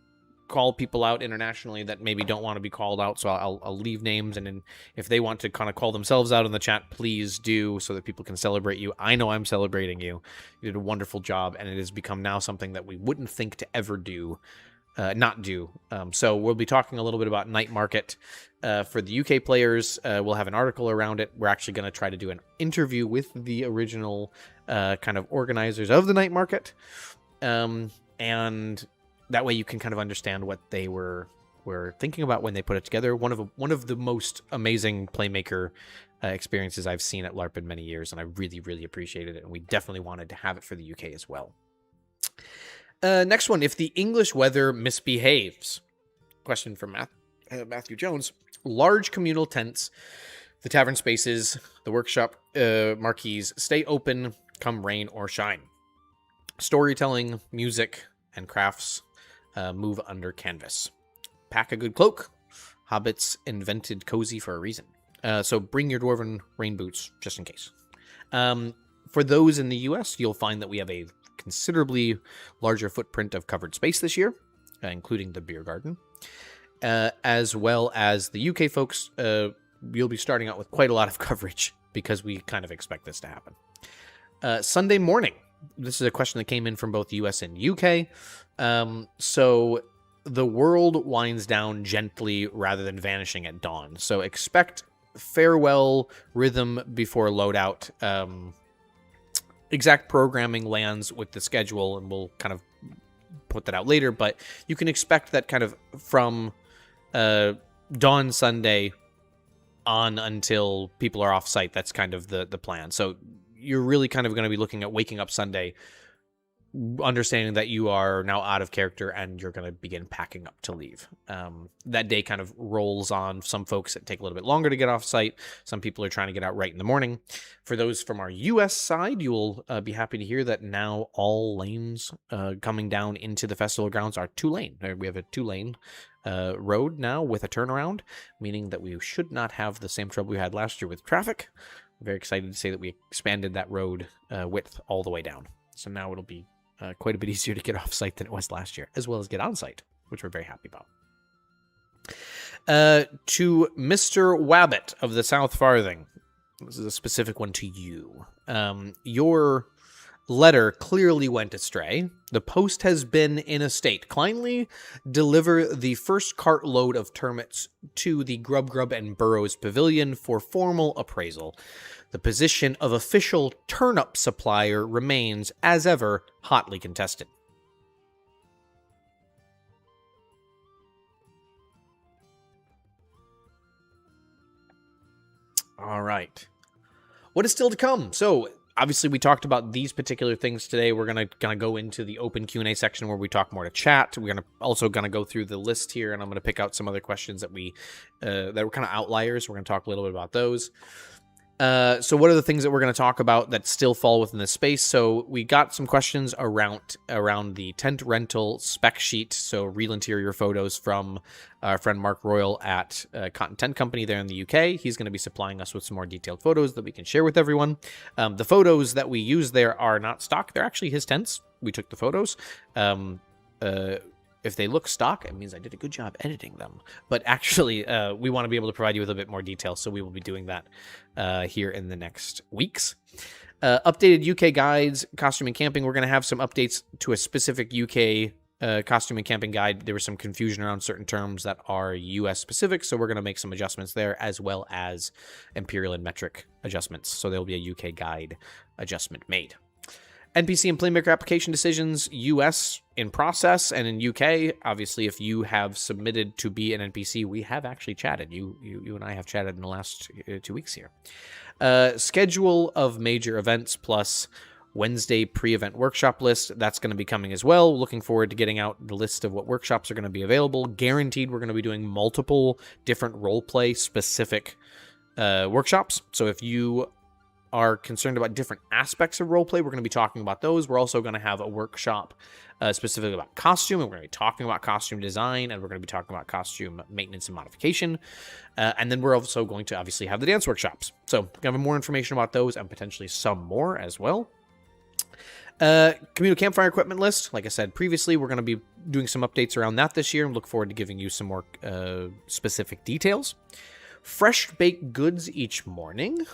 call people out internationally that maybe don't want to be called out, so I'll leave names, and then if they want to kind of call themselves out in the chat, please do, so that people can celebrate you. I know I'm celebrating you. You did a wonderful job, and it has become now something that we wouldn't think to ever do. Not do. So we'll be talking a little bit about night market for the UK players. We'll have an article around it. We're actually going to try to do an interview with the original kind of organizers of the night market, and that way you can kind of understand what they were thinking about when they put it together. One of the most amazing playmaker experiences I've seen at LARP in many years, and I really, really appreciated it, and we definitely wanted to have it for the UK as well. Next one, if the English weather misbehaves. Question from Matthew Jones. Large communal tents, the tavern spaces, the workshop marquees stay open come rain or shine. Storytelling, music, and crafts move under canvas. Pack a good cloak. Hobbits invented cozy for a reason. So bring your dwarven rain boots just in case. For those in the US, you'll find that we have a considerably larger footprint of covered space this year, including the beer garden, as well as the UK folks. You'll be starting out with quite a lot of coverage because we kind of expect this to happen. Sunday morning. This is a question that came in from both US and UK. So the world winds down gently rather than vanishing at dawn. So expect farewell rhythm before loadout. Exact programming lands with the schedule, and we'll kind of put that out later, but you can expect that kind of from dawn Sunday on until people are off site. That's kind of the plan. So you're really kind of going to be looking at waking up Sunday, understanding that you are now out of character and you're going to begin packing up to leave. That day kind of rolls on. Some folks that take a little bit longer to get off site. Some people are trying to get out right in the morning. For those from our US side, you will be happy to hear that now all lanes coming down into the festival grounds are 2-lane. We have a 2-lane road now with a turnaround, meaning that we should not have the same trouble we had last year with traffic. I'm very excited to say that we expanded that road width all the way down. So now it'll be quite a bit easier to get off site than it was last year, as well as get on site, which we're very happy about. To Mr. Wabbit of the South Farthing, this is a specific one to you. Your letter clearly went astray. The post has been in a state. Kindly deliver the first cartload of termites to the Grub and Burrows Pavilion for formal appraisal. The position of official turnip supplier remains, as ever, hotly contested. All right. What is still to come? So, obviously, we talked about these particular things today. We're gonna go into the open Q&A section where we talk more to chat. We're also gonna go through the list here, and I'm gonna pick out some other questions that were kind of outliers. We're gonna talk a little bit about those. So what are the things that we're going to talk about that still fall within this space? So we got some questions around the tent rental spec sheet. So real interior photos from our friend Mark Royal at Cotton Tent Company there in the UK. He's going to be supplying us with some more detailed photos that we can share with everyone. The photos that we use there are not stock. They're actually his tents. We took the photos. If they look stock, it means I did a good job editing them. But actually, we want to be able to provide you with a bit more detail, so we will be doing that here in the next weeks. Updated UK guides, costume and camping. We're going to have some updates to a specific UK costume and camping guide. There was some confusion around certain terms that are US specific, so we're going to make some adjustments there, as well as imperial and metric adjustments. So there will be a UK guide adjustment made. NPC and Playmaker application decisions, US in process, and in UK, obviously, if you have submitted to be an NPC, we have actually chatted. You and I have chatted in the last 2 weeks here. Schedule of major events plus Wednesday pre-event workshop list. That's going to be coming as well. Looking forward to getting out the list of what workshops are going to be available. Guaranteed we're going to be doing multiple different roleplay specific workshops. So if you are concerned about different aspects of roleplay, we're going to be talking about those. We're also going to have a workshop specifically about costume, and we're going to be talking about costume design, and we're going to be talking about costume maintenance and modification. And then we're also going to obviously have the dance workshops. So we're going to have more information about those and potentially some more as well. Communal campfire equipment list. Like I said previously, we're going to be doing some updates around that this year, and look forward to giving you some more specific details. Fresh baked goods each morning.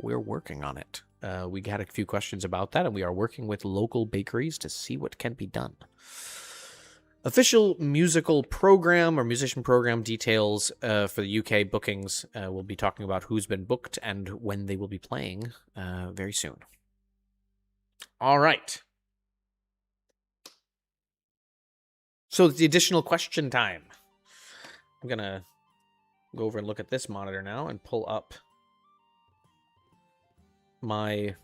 We're working on it. We had a few questions about that, and we are working with local bakeries to see what can be done. Official musical program or musician program details for the UK bookings. We'll be talking about who's been booked and when they will be playing very soon. All right. So it's the additional question time. I'm going to go over and look at this monitor now and pull up my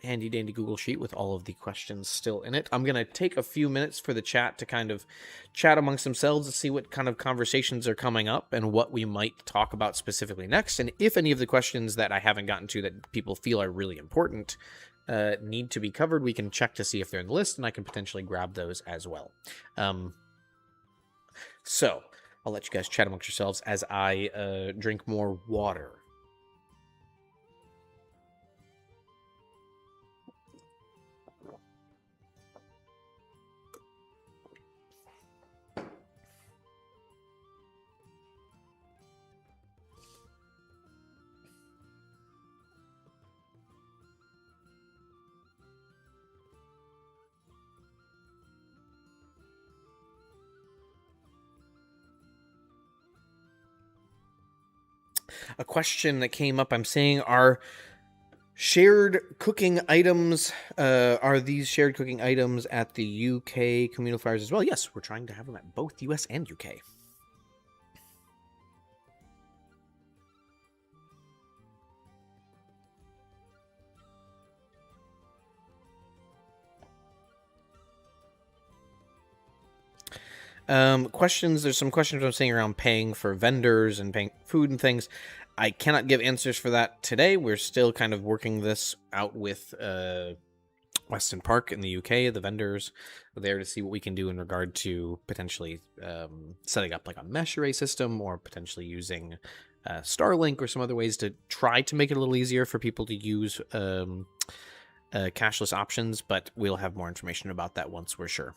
handy dandy Google Sheet with all of the questions still in it. I'm going to take a few minutes for the chat to kind of chat amongst themselves to see what kind of conversations are coming up and what we might talk about specifically next. And if any of the questions that I haven't gotten to that people feel are really important need to be covered, we can check to see if they're in the list, and I can potentially grab those as well. So I'll let you guys chat amongst yourselves as I drink more water. A question that came up, I'm seeing, are shared cooking items, are these shared cooking items at the UK communal fires as well? Yes, we're trying to have them at both US and UK. Questions. There's some questions I'm seeing around paying for vendors and paying food and things. I cannot give answers for that today. We're still kind of working this out with Weston Park in the UK. The vendors are there to see what we can do in regard to potentially setting up like a mesh array system, or potentially using Starlink or some other ways to try to make it a little easier for people to use cashless options. But we'll have more information about that once we're sure.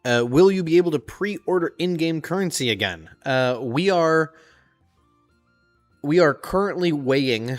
Will you be able to pre-order in-game currency again? We are currently weighing,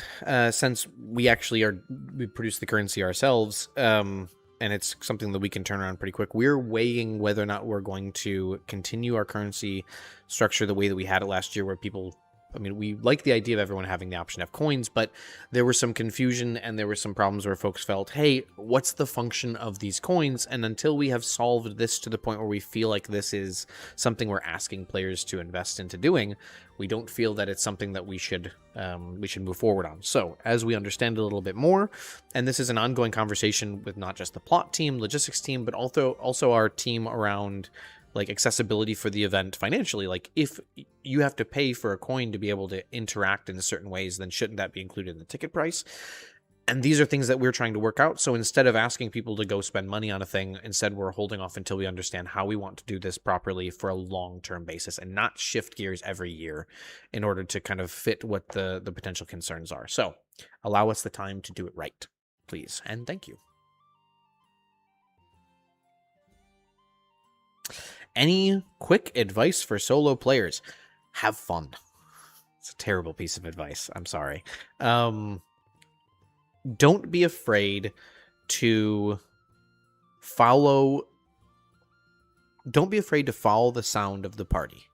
since we produce the currency ourselves, and it's something that we can turn around pretty quick. We're weighing whether or not we're going to continue our currency structure the way that we had it last year, where people I mean, we like the idea of everyone having the option to have coins, but there was some confusion and there were some problems where folks felt, hey, what's the function of these coins? And until we have solved this to the point where we feel like this is something we're asking players to invest into doing, we don't feel that it's something that we should move forward on. So as we understand a little bit more, and this is an ongoing conversation with not just the plot team, logistics team, but also our team around like accessibility for the event financially. Like if you have to pay for a coin to be able to interact in certain ways, then shouldn't that be included in the ticket price? And these are things that we're trying to work out. So instead of asking people to go spend money on a thing, instead we're holding off until we understand how we want to do this properly for a long-term basis and not shift gears every year in order to kind of fit what the potential concerns are. So allow us the time to do it right, please. And thank you. Any quick advice for solo players? Have fun. It's a terrible piece of advice. I'm sorry. Don't be afraid to follow. Don't be afraid to follow the sound of the party.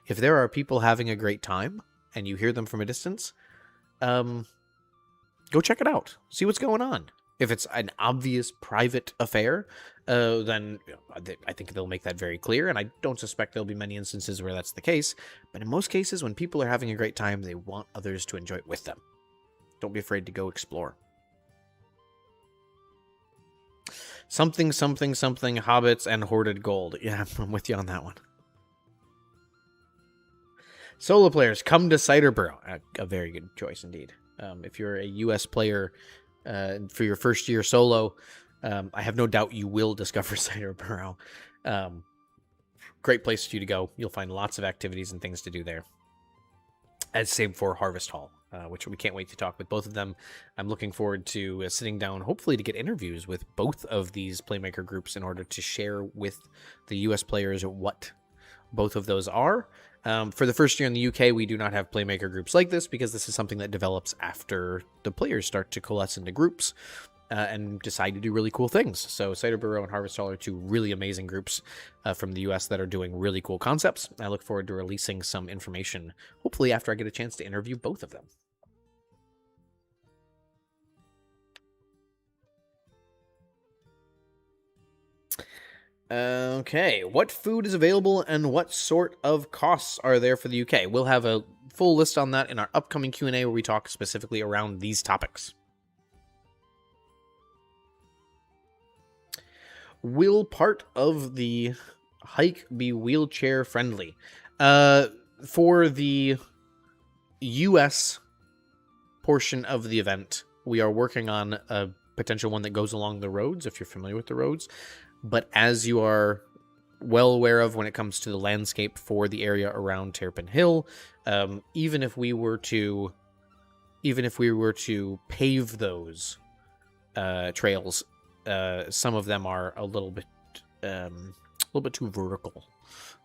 If there are people having a great time and you hear them from a distance, go check it out. See what's going on. If it's an obvious private affair, then I think they'll make that very clear, and I don't suspect there'll be many instances where that's the case, but in most cases, when people are having a great time, they want others to enjoy it with them. Don't be afraid to go explore. Something, hobbits and hoarded gold. Yeah, I'm with you on that one. Solo players, come to Ciderborough. A very good choice indeed. If you're a U.S. player, for your first year solo, I have no doubt you will discover Ciderborough. Great place for you to go. You'll find lots of activities and things to do there. As same for Harvest Hall, which we can't wait to talk with both of them. I'm looking forward to sitting down, hopefully to get interviews with both of these Playmaker groups in order to share with the US players what both of those are. For the first year in the UK, we do not have Playmaker groups like this because this is something that develops after the players start to coalesce into groups and decide to do really cool things. So Ciderborough and Harvest Hall are two really amazing groups from the US that are doing really cool concepts. I look forward to releasing some information, hopefully after I get a chance to interview both of them. Okay, what food is available and what sort of costs are there for the UK? We'll have a full list on that in our upcoming Q&A where we talk specifically around these topics. Will part of the hike be wheelchair friendly? For the US portion of the event, we are working on a potential one that goes along the roads, if you're familiar with the roads. But as you are well aware of when it comes to the landscape for the area around Terrapin Hill, even if we were to pave those trails, some of them are a little bit too vertical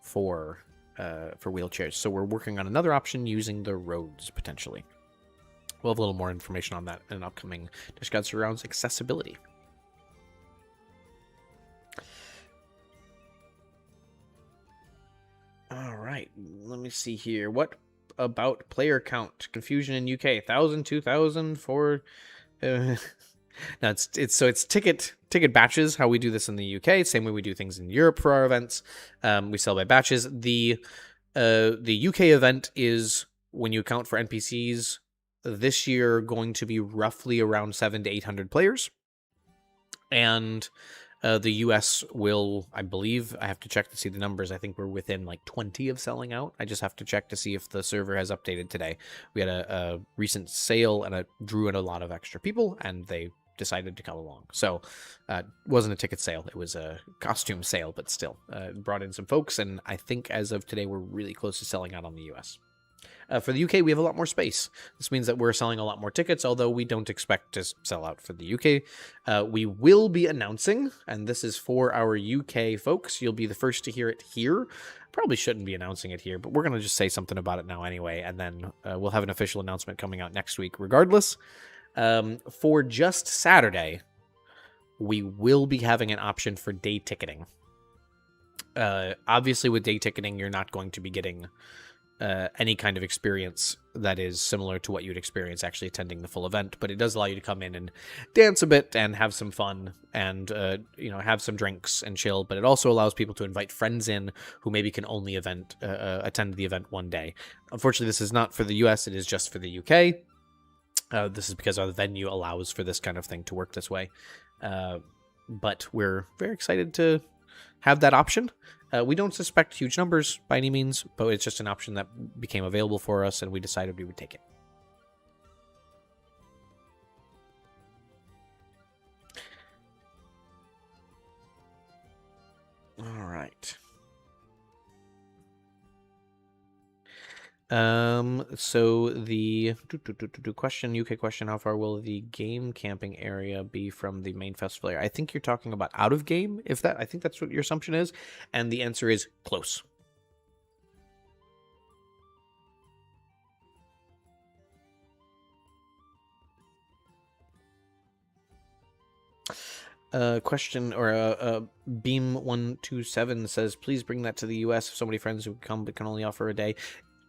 for wheelchairs. So we're working on another option using the roads potentially. We'll have a little more information on that in an upcoming discussion around accessibility. All right, let me see here. What about player count? Confusion in UK: 1,000, 2,000, 4. No, it's ticket batches. How we do this in the UK, same way we do things in Europe for our events. We sell by batches. The UK event is, when you account for NPCs, this year going to be roughly around 700 to 800 players, and the US will, I believe, I have to check to see the numbers. I think we're within like 20 of selling out. I just have to check to see if the server has updated today. We had a recent sale and it drew in a lot of extra people, and they decided to come along. So it wasn't a ticket sale. It was a costume sale, but still brought in some folks. And I think as of today, we're really close to selling out on the US. For the UK, we have a lot more space. This means that we're selling a lot more tickets, although we don't expect to sell out for the UK. We will be announcing, and this is for our UK folks. You'll be the first to hear it here. Probably shouldn't be announcing it here, but we're going to just say something about it now anyway, and then we'll have an official announcement coming out next week regardless. For just Saturday, we will be having an option for day ticketing. Obviously, with day ticketing, you're not going to be getting any kind of experience that is similar to what you'd experience actually attending the full event, but it does allow you to come in and dance a bit and have some fun and have some drinks and chill. But it also allows people to invite friends in who maybe can only attend the event one day. Unfortunately, this is not for the US; it is just for the UK. This is because our venue allows for this kind of thing to work this way. But we're very excited to have that option. We don't suspect huge numbers by any means, but it's just an option that became available for us, and we decided we would take it. All right. So the question, UK question, how far will the game camping area be from the main festival area? I think you're talking about out of game, I think that's what your assumption is, and the answer is close. Question or Beam127 says, please bring that to the US. So many friends who come but can only offer a day.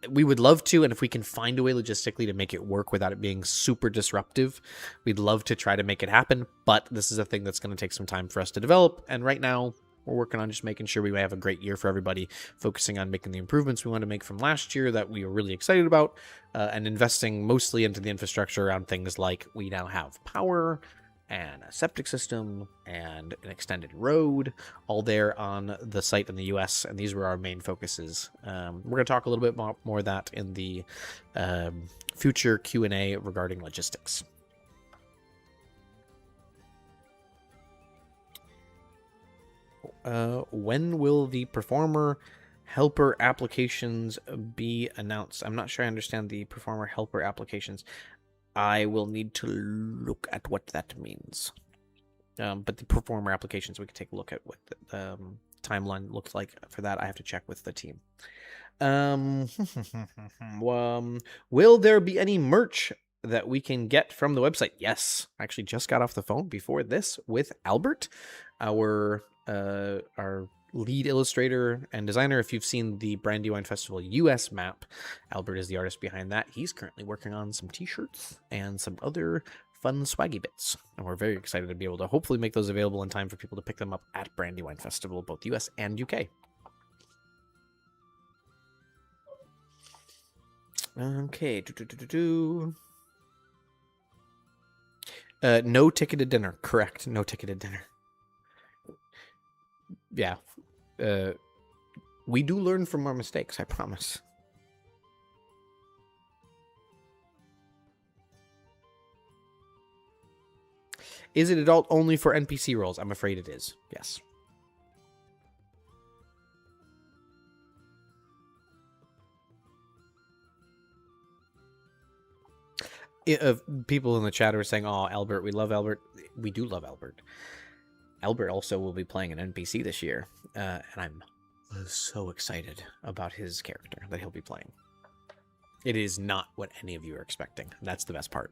We would love to, and if we can find a way logistically to make it work without it being super disruptive, we'd love to try to make it happen, but this is a thing that's going to take some time for us to develop, and right now, we're working on just making sure we have a great year for everybody, focusing on making the improvements we want to make from last year that we were really excited about, and investing mostly into the infrastructure around things like we now have power, and a septic system, and an extended road, all there on the site in the US, and these were our main focuses. We're going to talk a little bit more of that in the future Q&A regarding logistics. When will the performer helper applications be announced? I'm not sure I understand the performer helper applications. I will need to look at what that means. But the performer applications, we can take a look at what the timeline looks like for that. I have to check with the team. Will there be any merch that we can get from the website? Yes. I actually just got off the phone before this with Albert, our lead illustrator and designer. If you've seen the Brandywine Festival US map, Albert is the artist behind that. He's currently working on some t-shirts and some other fun swaggy bits, and we're very excited to be able to hopefully make those available in time for people to pick them up at Brandywine Festival, both US and UK. Okay. No ticketed dinner. Correct. No ticketed dinner. Yeah. We do learn from our mistakes, I promise. Is it adult only for NPC roles? I'm afraid it is. Yes. People in the chat are saying, oh, Albert, we love Albert. We do love Albert. Albert also will be playing an NPC this year, and I'm so excited about his character that he'll be playing. It is not what any of you are expecting. That's the best part.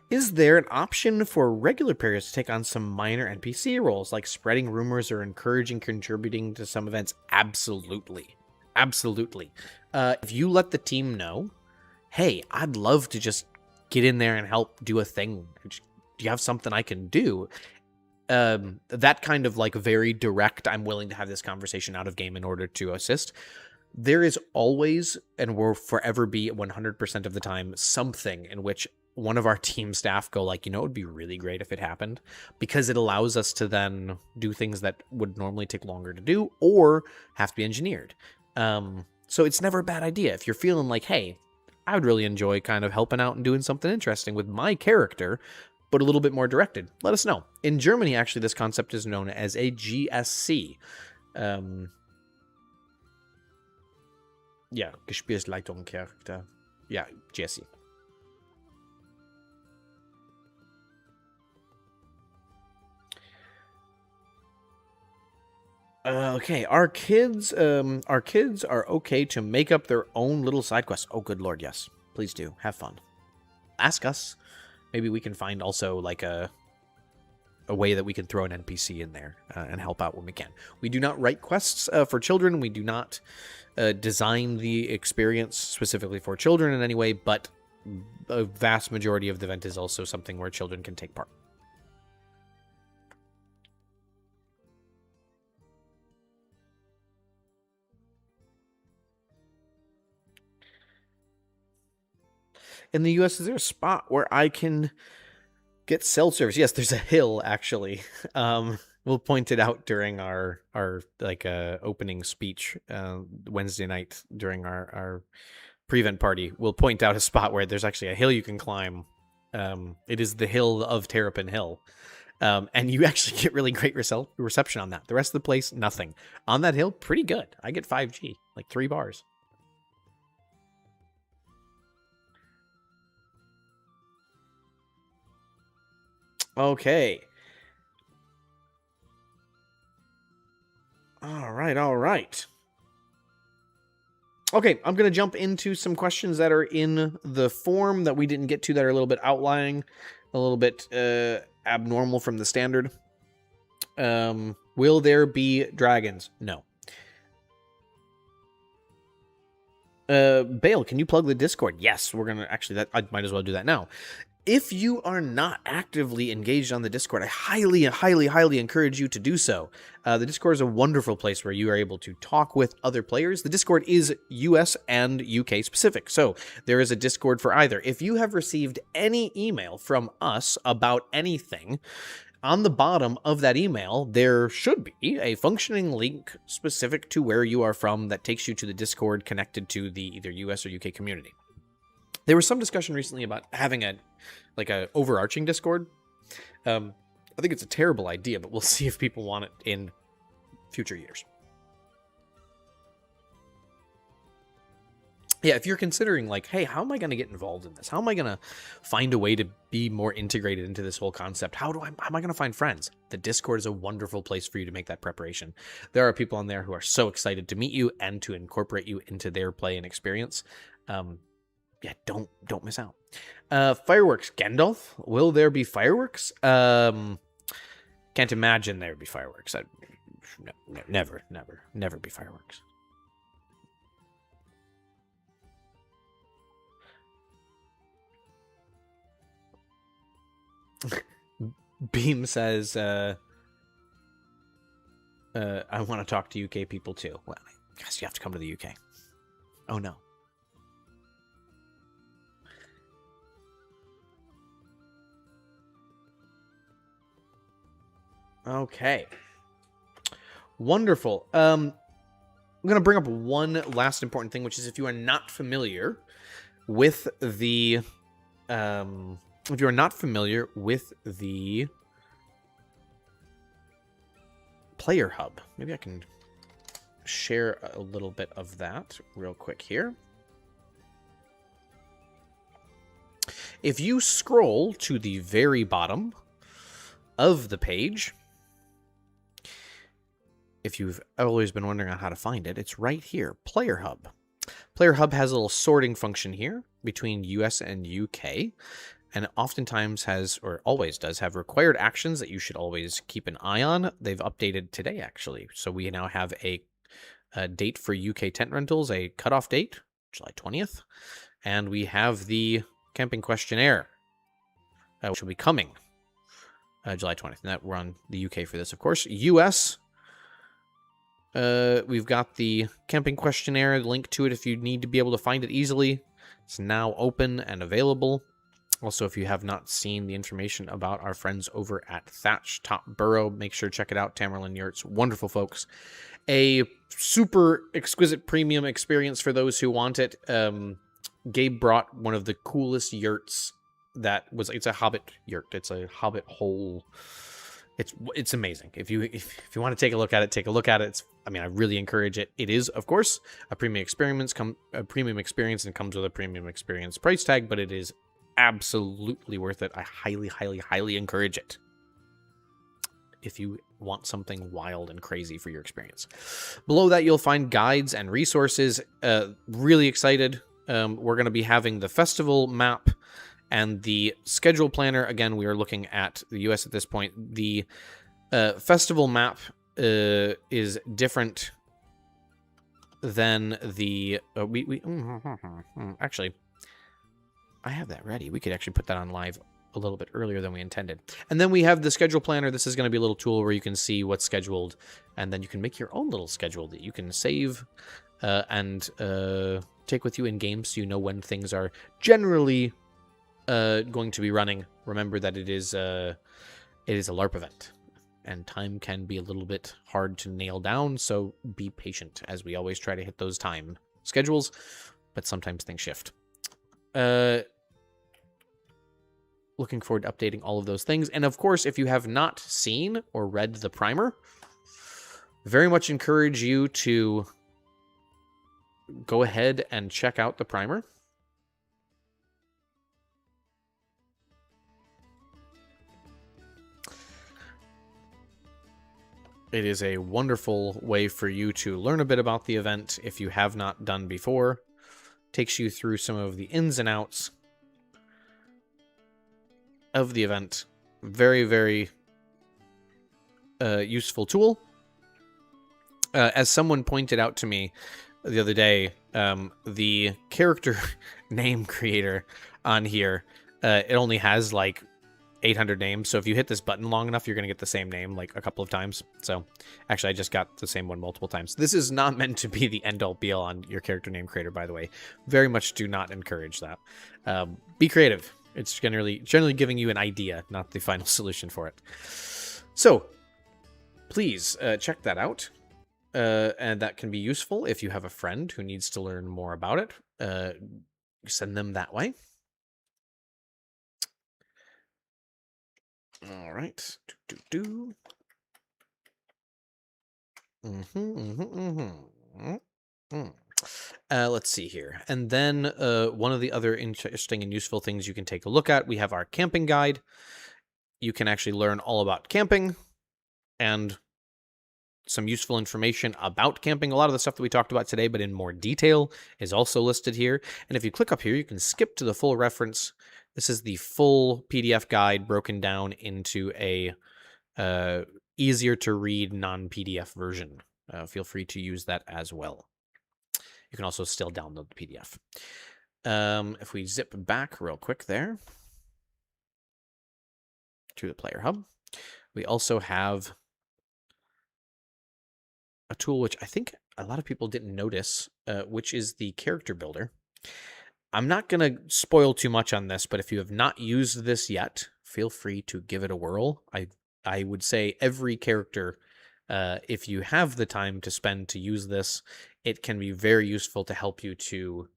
Is there an option for regular players to take on some minor NPC roles, like spreading rumors or encouraging contributing to some events? Absolutely. Absolutely. If you let the team know, hey, I'd love to just get in there and help do a thing. Do you have something I can do? That kind of like very direct, I'm willing to have this conversation out of game in order to assist. There is always, and will forever be 100% of the time, something in which one of our team staff go like, it would be really great if it happened, because it allows us to then do things that would normally take longer to do or have to be engineered. So it's never a bad idea. If you're feeling like, hey, I would really enjoy kind of helping out and doing something interesting with my character, but a little bit more directed, let us know. In Germany, actually, this concept is known as a GSC. Yeah, Gesprächsleitung Charakter. Yeah, GSC. Okay, our kids are okay to make up their own little side quests. Oh, good lord, yes. Please do. Have fun. Ask us. Maybe we can find also like a a way that we can throw an NPC in there and help out when we can. We do not write quests for children. We do not design the experience specifically for children in any way, but a vast majority of the event is also something where children can take part. In the US, is there a spot where I can get cell service? Yes, there's a hill, actually. We'll point it out during our opening speech Wednesday night during our pre-event party. We'll point out a spot where there's actually a hill you can climb. It is the hill of Terrapin Hill. And you actually get really great reception on that. The rest of the place, nothing. On that hill, pretty good. I get 5G, like 3 bars. Okay. All right. Okay, I'm going to jump into some questions that are in the form that we didn't get to that are a little bit outlying, a little bit abnormal from the standard. Will there be dragons? No. Bale, can you plug the Discord? Yes, we're going to actually, I might as well do that now. If you are not actively engaged on the Discord, I highly, highly, highly encourage you to do so. The Discord is a wonderful place where you are able to talk with other players. The Discord is US and UK specific, so there is a Discord for either. If you have received any email from us about anything, on the bottom of that email, there should be a functioning link specific to where you are from that takes you to the Discord connected to the either US or UK community. There was some discussion recently about having a overarching Discord. I think it's a terrible idea, but we'll see if people want it in future years. Yeah, if you're considering like, hey, how am I going to get involved in this? How am I going to find a way to be more integrated into this whole concept? How am I going to find friends? The Discord is a wonderful place for you to make that preparation. There are people on there who are so excited to meet you and to incorporate you into their play and experience. Yeah, don't miss out. Fireworks. Gandalf, will there be fireworks? Can't imagine there would be fireworks. Never be fireworks. Beam says, I want to talk to UK people too. Well, I guess you have to come to the UK. Oh no. Okay. Wonderful. I'm going to bring up one last important thing, which is if you are not familiar with the player hub, maybe I can share a little bit of that real quick here. If you scroll to the very bottom of the page, if you've always been wondering on how to find it, it's right here, Player Hub. Player Hub has a little sorting function here between US and UK, and oftentimes has, or always does, have required actions that you should always keep an eye on. They've updated today, actually. So we now have a date for UK tent rentals, a cutoff date, July 20th, and we have the camping questionnaire, which will be coming July 20th. And that we're on the UK for this, of course. US, we've got the camping questionnaire, the link to it if you need to be able to find it easily. It's now open and available. Also, if you have not seen the information about our friends over at Thatch Top Burrow, make sure to check it out. Tamerlan Yurts, wonderful folks. A super exquisite premium experience for those who want it. Gabe brought one of the coolest yurts it's a Hobbit yurt. It's a Hobbit hole. It's amazing. If you want to take a look at it, take a look at it. I really encourage it. It is, of course, a premium experience and comes with a premium experience price tag, but it is absolutely worth it. I highly, highly, highly encourage it if you want something wild and crazy for your experience. Below that, you'll find guides and resources. Really excited. We're going to be having the festival map And the schedule planner, again, we are looking at the US at this point. The festival map is different than the... actually, I have that ready. We could actually put that on live a little bit earlier than we intended. And then we have the schedule planner. This is going to be a little tool where you can see what's scheduled, and then you can make your own little schedule that you can save and take with you in game, so you know when things are generally going to be running. Remember that it is a LARP event, and time can be a little bit hard to nail down, so be patient, as we always try to hit those time schedules, but sometimes things shift. Looking forward to updating all of those things. And of course, if you have not seen or read the primer, very much encourage you to go ahead and check out the primer. It is a wonderful way for you to learn a bit about the event if you have not done before. Takes you through some of the ins and outs of the event. Very, very useful tool. As someone pointed out to me the other day, the character name creator on here, it only has like 800 names, so if you hit this button long enough, you're going to get the same name like a couple of times. So actually, I just got the same one multiple times. This is not meant to be the end-all be-all on your character name creator, by the way. Very much do not encourage that. Be creative. It's generally giving you an idea, not the final solution for it. So please check that out. And that can be useful if you have a friend who needs to learn more about it. Send them that way. All right. Let's see here. And then one of the other interesting and useful things you can take a look at, we have our camping guide. You can actually learn all about camping and some useful information about camping. A lot of the stuff that we talked about today, but in more detail, is also listed here. And if you click up here, you can skip to the full reference. This is the full PDF guide broken down into a easier to read non-PDF version. Feel free to use that as well. You can also still download the PDF. If we zip back real quick there to the Player Hub, we also have a tool which I think a lot of people didn't notice, which is the character builder. I'm not going to spoil too much on this, but if you have not used this yet, feel free to give it a whirl. I would say every character, if you have the time to spend to use this, it can be very useful to help you to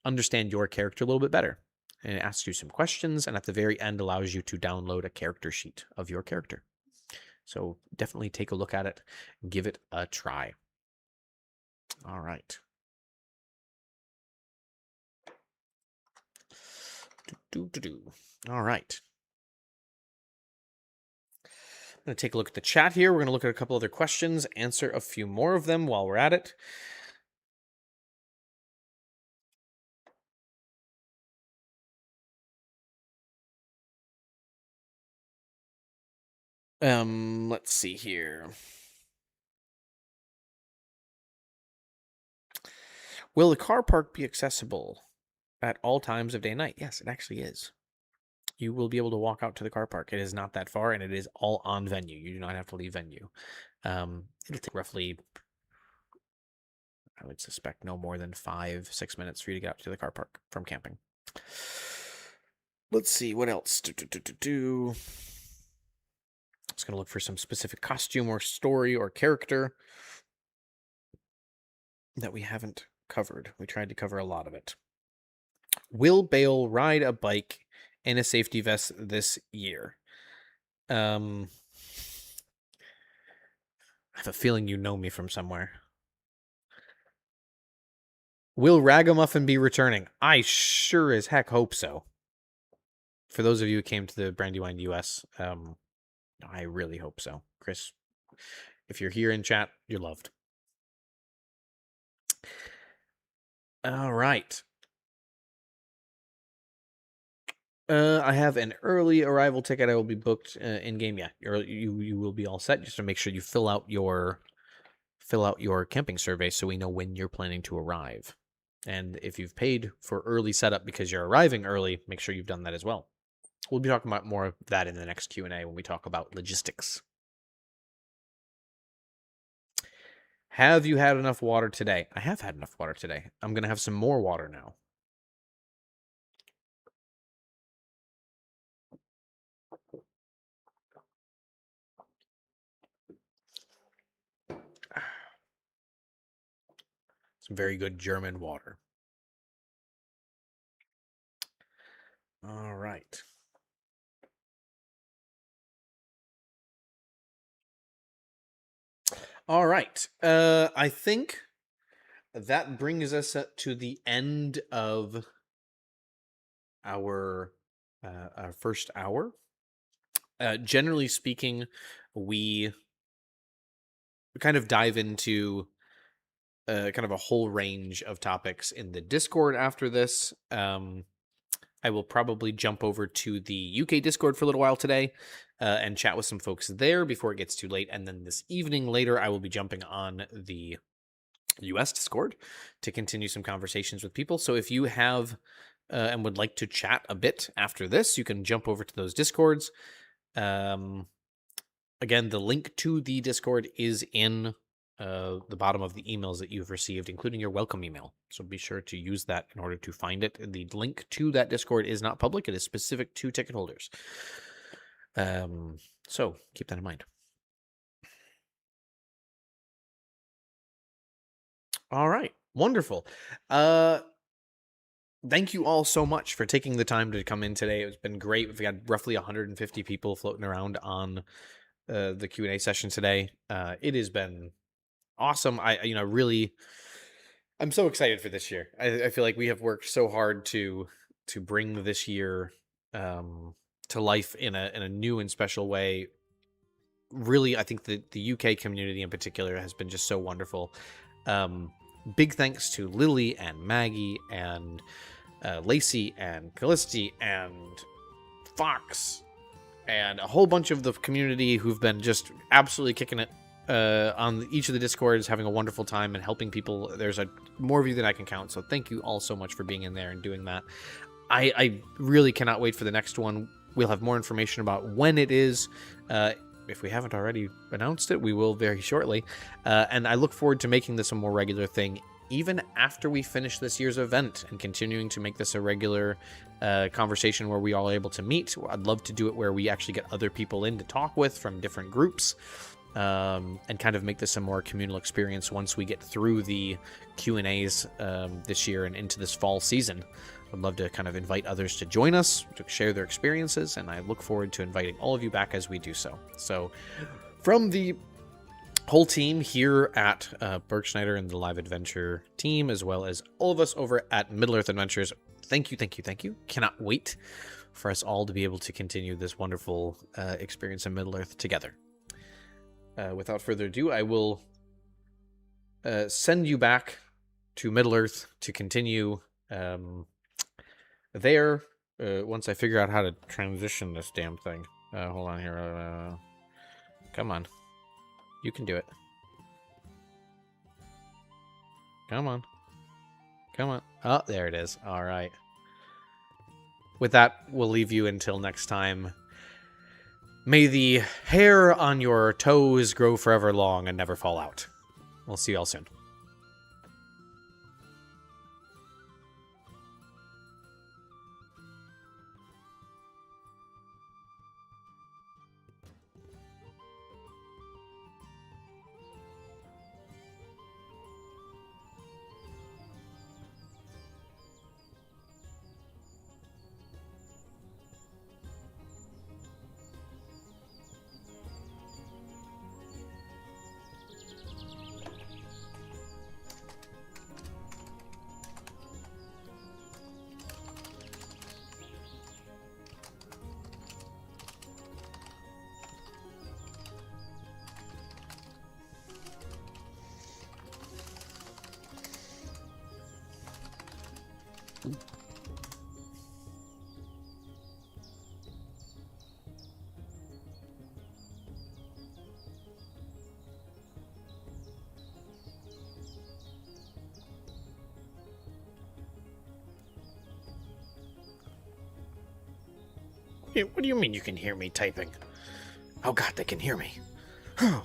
understand your character a little bit better. And it asks you some questions, and at the very end allows you to download a character sheet of your character. So definitely take a look at it, give it a try. All right. All right. I'm going to take a look at the chat here. We're going to look at a couple other questions, answer a few more of them while we're at it. Let's see here. Will the car park be accessible at all times of day and night? Yes, it actually is. You will be able to walk out to the car park. It is not that far, and it is all on venue. You do not have to leave venue. It'll take roughly, I would suspect, no more than 5-6 minutes for you to get out to the car park from camping. Let's see, what else? Just going to look for some specific costume or story or character that we haven't covered. We tried to cover a lot of it. Will Bale ride a bike in a safety vest this year? I have a feeling you know me from somewhere. Will Ragamuffin be returning? I sure as heck hope so. For those of you who came to the Brandywine US, I really hope so. Chris, if you're here in chat, you're loved. All right. I have an early arrival ticket. I will be booked in game. Yeah, you will be all set. Just to make sure you fill out your camping survey so we know when you're planning to arrive. And if you've paid for early setup because you're arriving early, make sure you've done that as well. We'll be talking about more of that in the next Q&A when we talk about logistics. Have you had enough water today? I have had enough water today. I'm going to have some more water now. Some very good German water. All right. All right. I think that brings us to the end of our first hour. Generally speaking, we kind of dive into kind of a whole range of topics in the Discord after this. I will probably jump over to the UK Discord for a little while today and chat with some folks there before it gets too late. And then this evening later, I will be jumping on the US Discord to continue some conversations with people. So if you have and would like to chat a bit after this, you can jump over to those Discords. Again, the link to the Discord is in the bottom of the emails that you've received, including your welcome email. So be sure to use that in order to find it. The link to that Discord is not public. It is specific to ticket holders. So keep that in mind. All right. Wonderful. Thank you all so much for taking the time to come in today. It's been great. We've got roughly 150 people floating around on the Q&A session today. It has been awesome. I'm so excited for this year. I feel like we have worked so hard to bring this year to life in a new and special way. Really, I think the UK community in particular has been just so wonderful. Big thanks to Lily and Maggie and Lacey and Callisti and Fox and a whole bunch of the community who've been just absolutely kicking it on each of the Discords, having a wonderful time and helping people. There's more of you than I can count, so thank you all so much for being in there and doing that. I really cannot wait for the next one. We'll have more information about when it is. If we haven't already announced it, we will very shortly. And I look forward to making this a more regular thing, even after we finish this year's event, and continuing to make this a regular conversation where we all are able to meet. I'd love to do it where we actually get other people in to talk with from different groups, and kind of make this a more communal experience once we get through the Q&As this year and into this fall season. I'd love to kind of invite others to join us, to share their experiences, and I look forward to inviting all of you back as we do so. So, from the whole team here at Bergschneider and the Live Adventure team, as well as all of us over at Middle-earth Adventures, thank you. Cannot wait for us all to be able to continue this wonderful experience in Middle-earth together. Without further ado, I will send you back to Middle-earth to continue there once I figure out how to transition this damn thing. Hold on here. Come on. You can do it. Come on. Oh, there it is. All right. With that, we'll leave you until next time. May the hair on your toes grow forever long and never fall out. We'll see you all soon. What do you mean you can hear me typing? Oh god, they can hear me. Oh.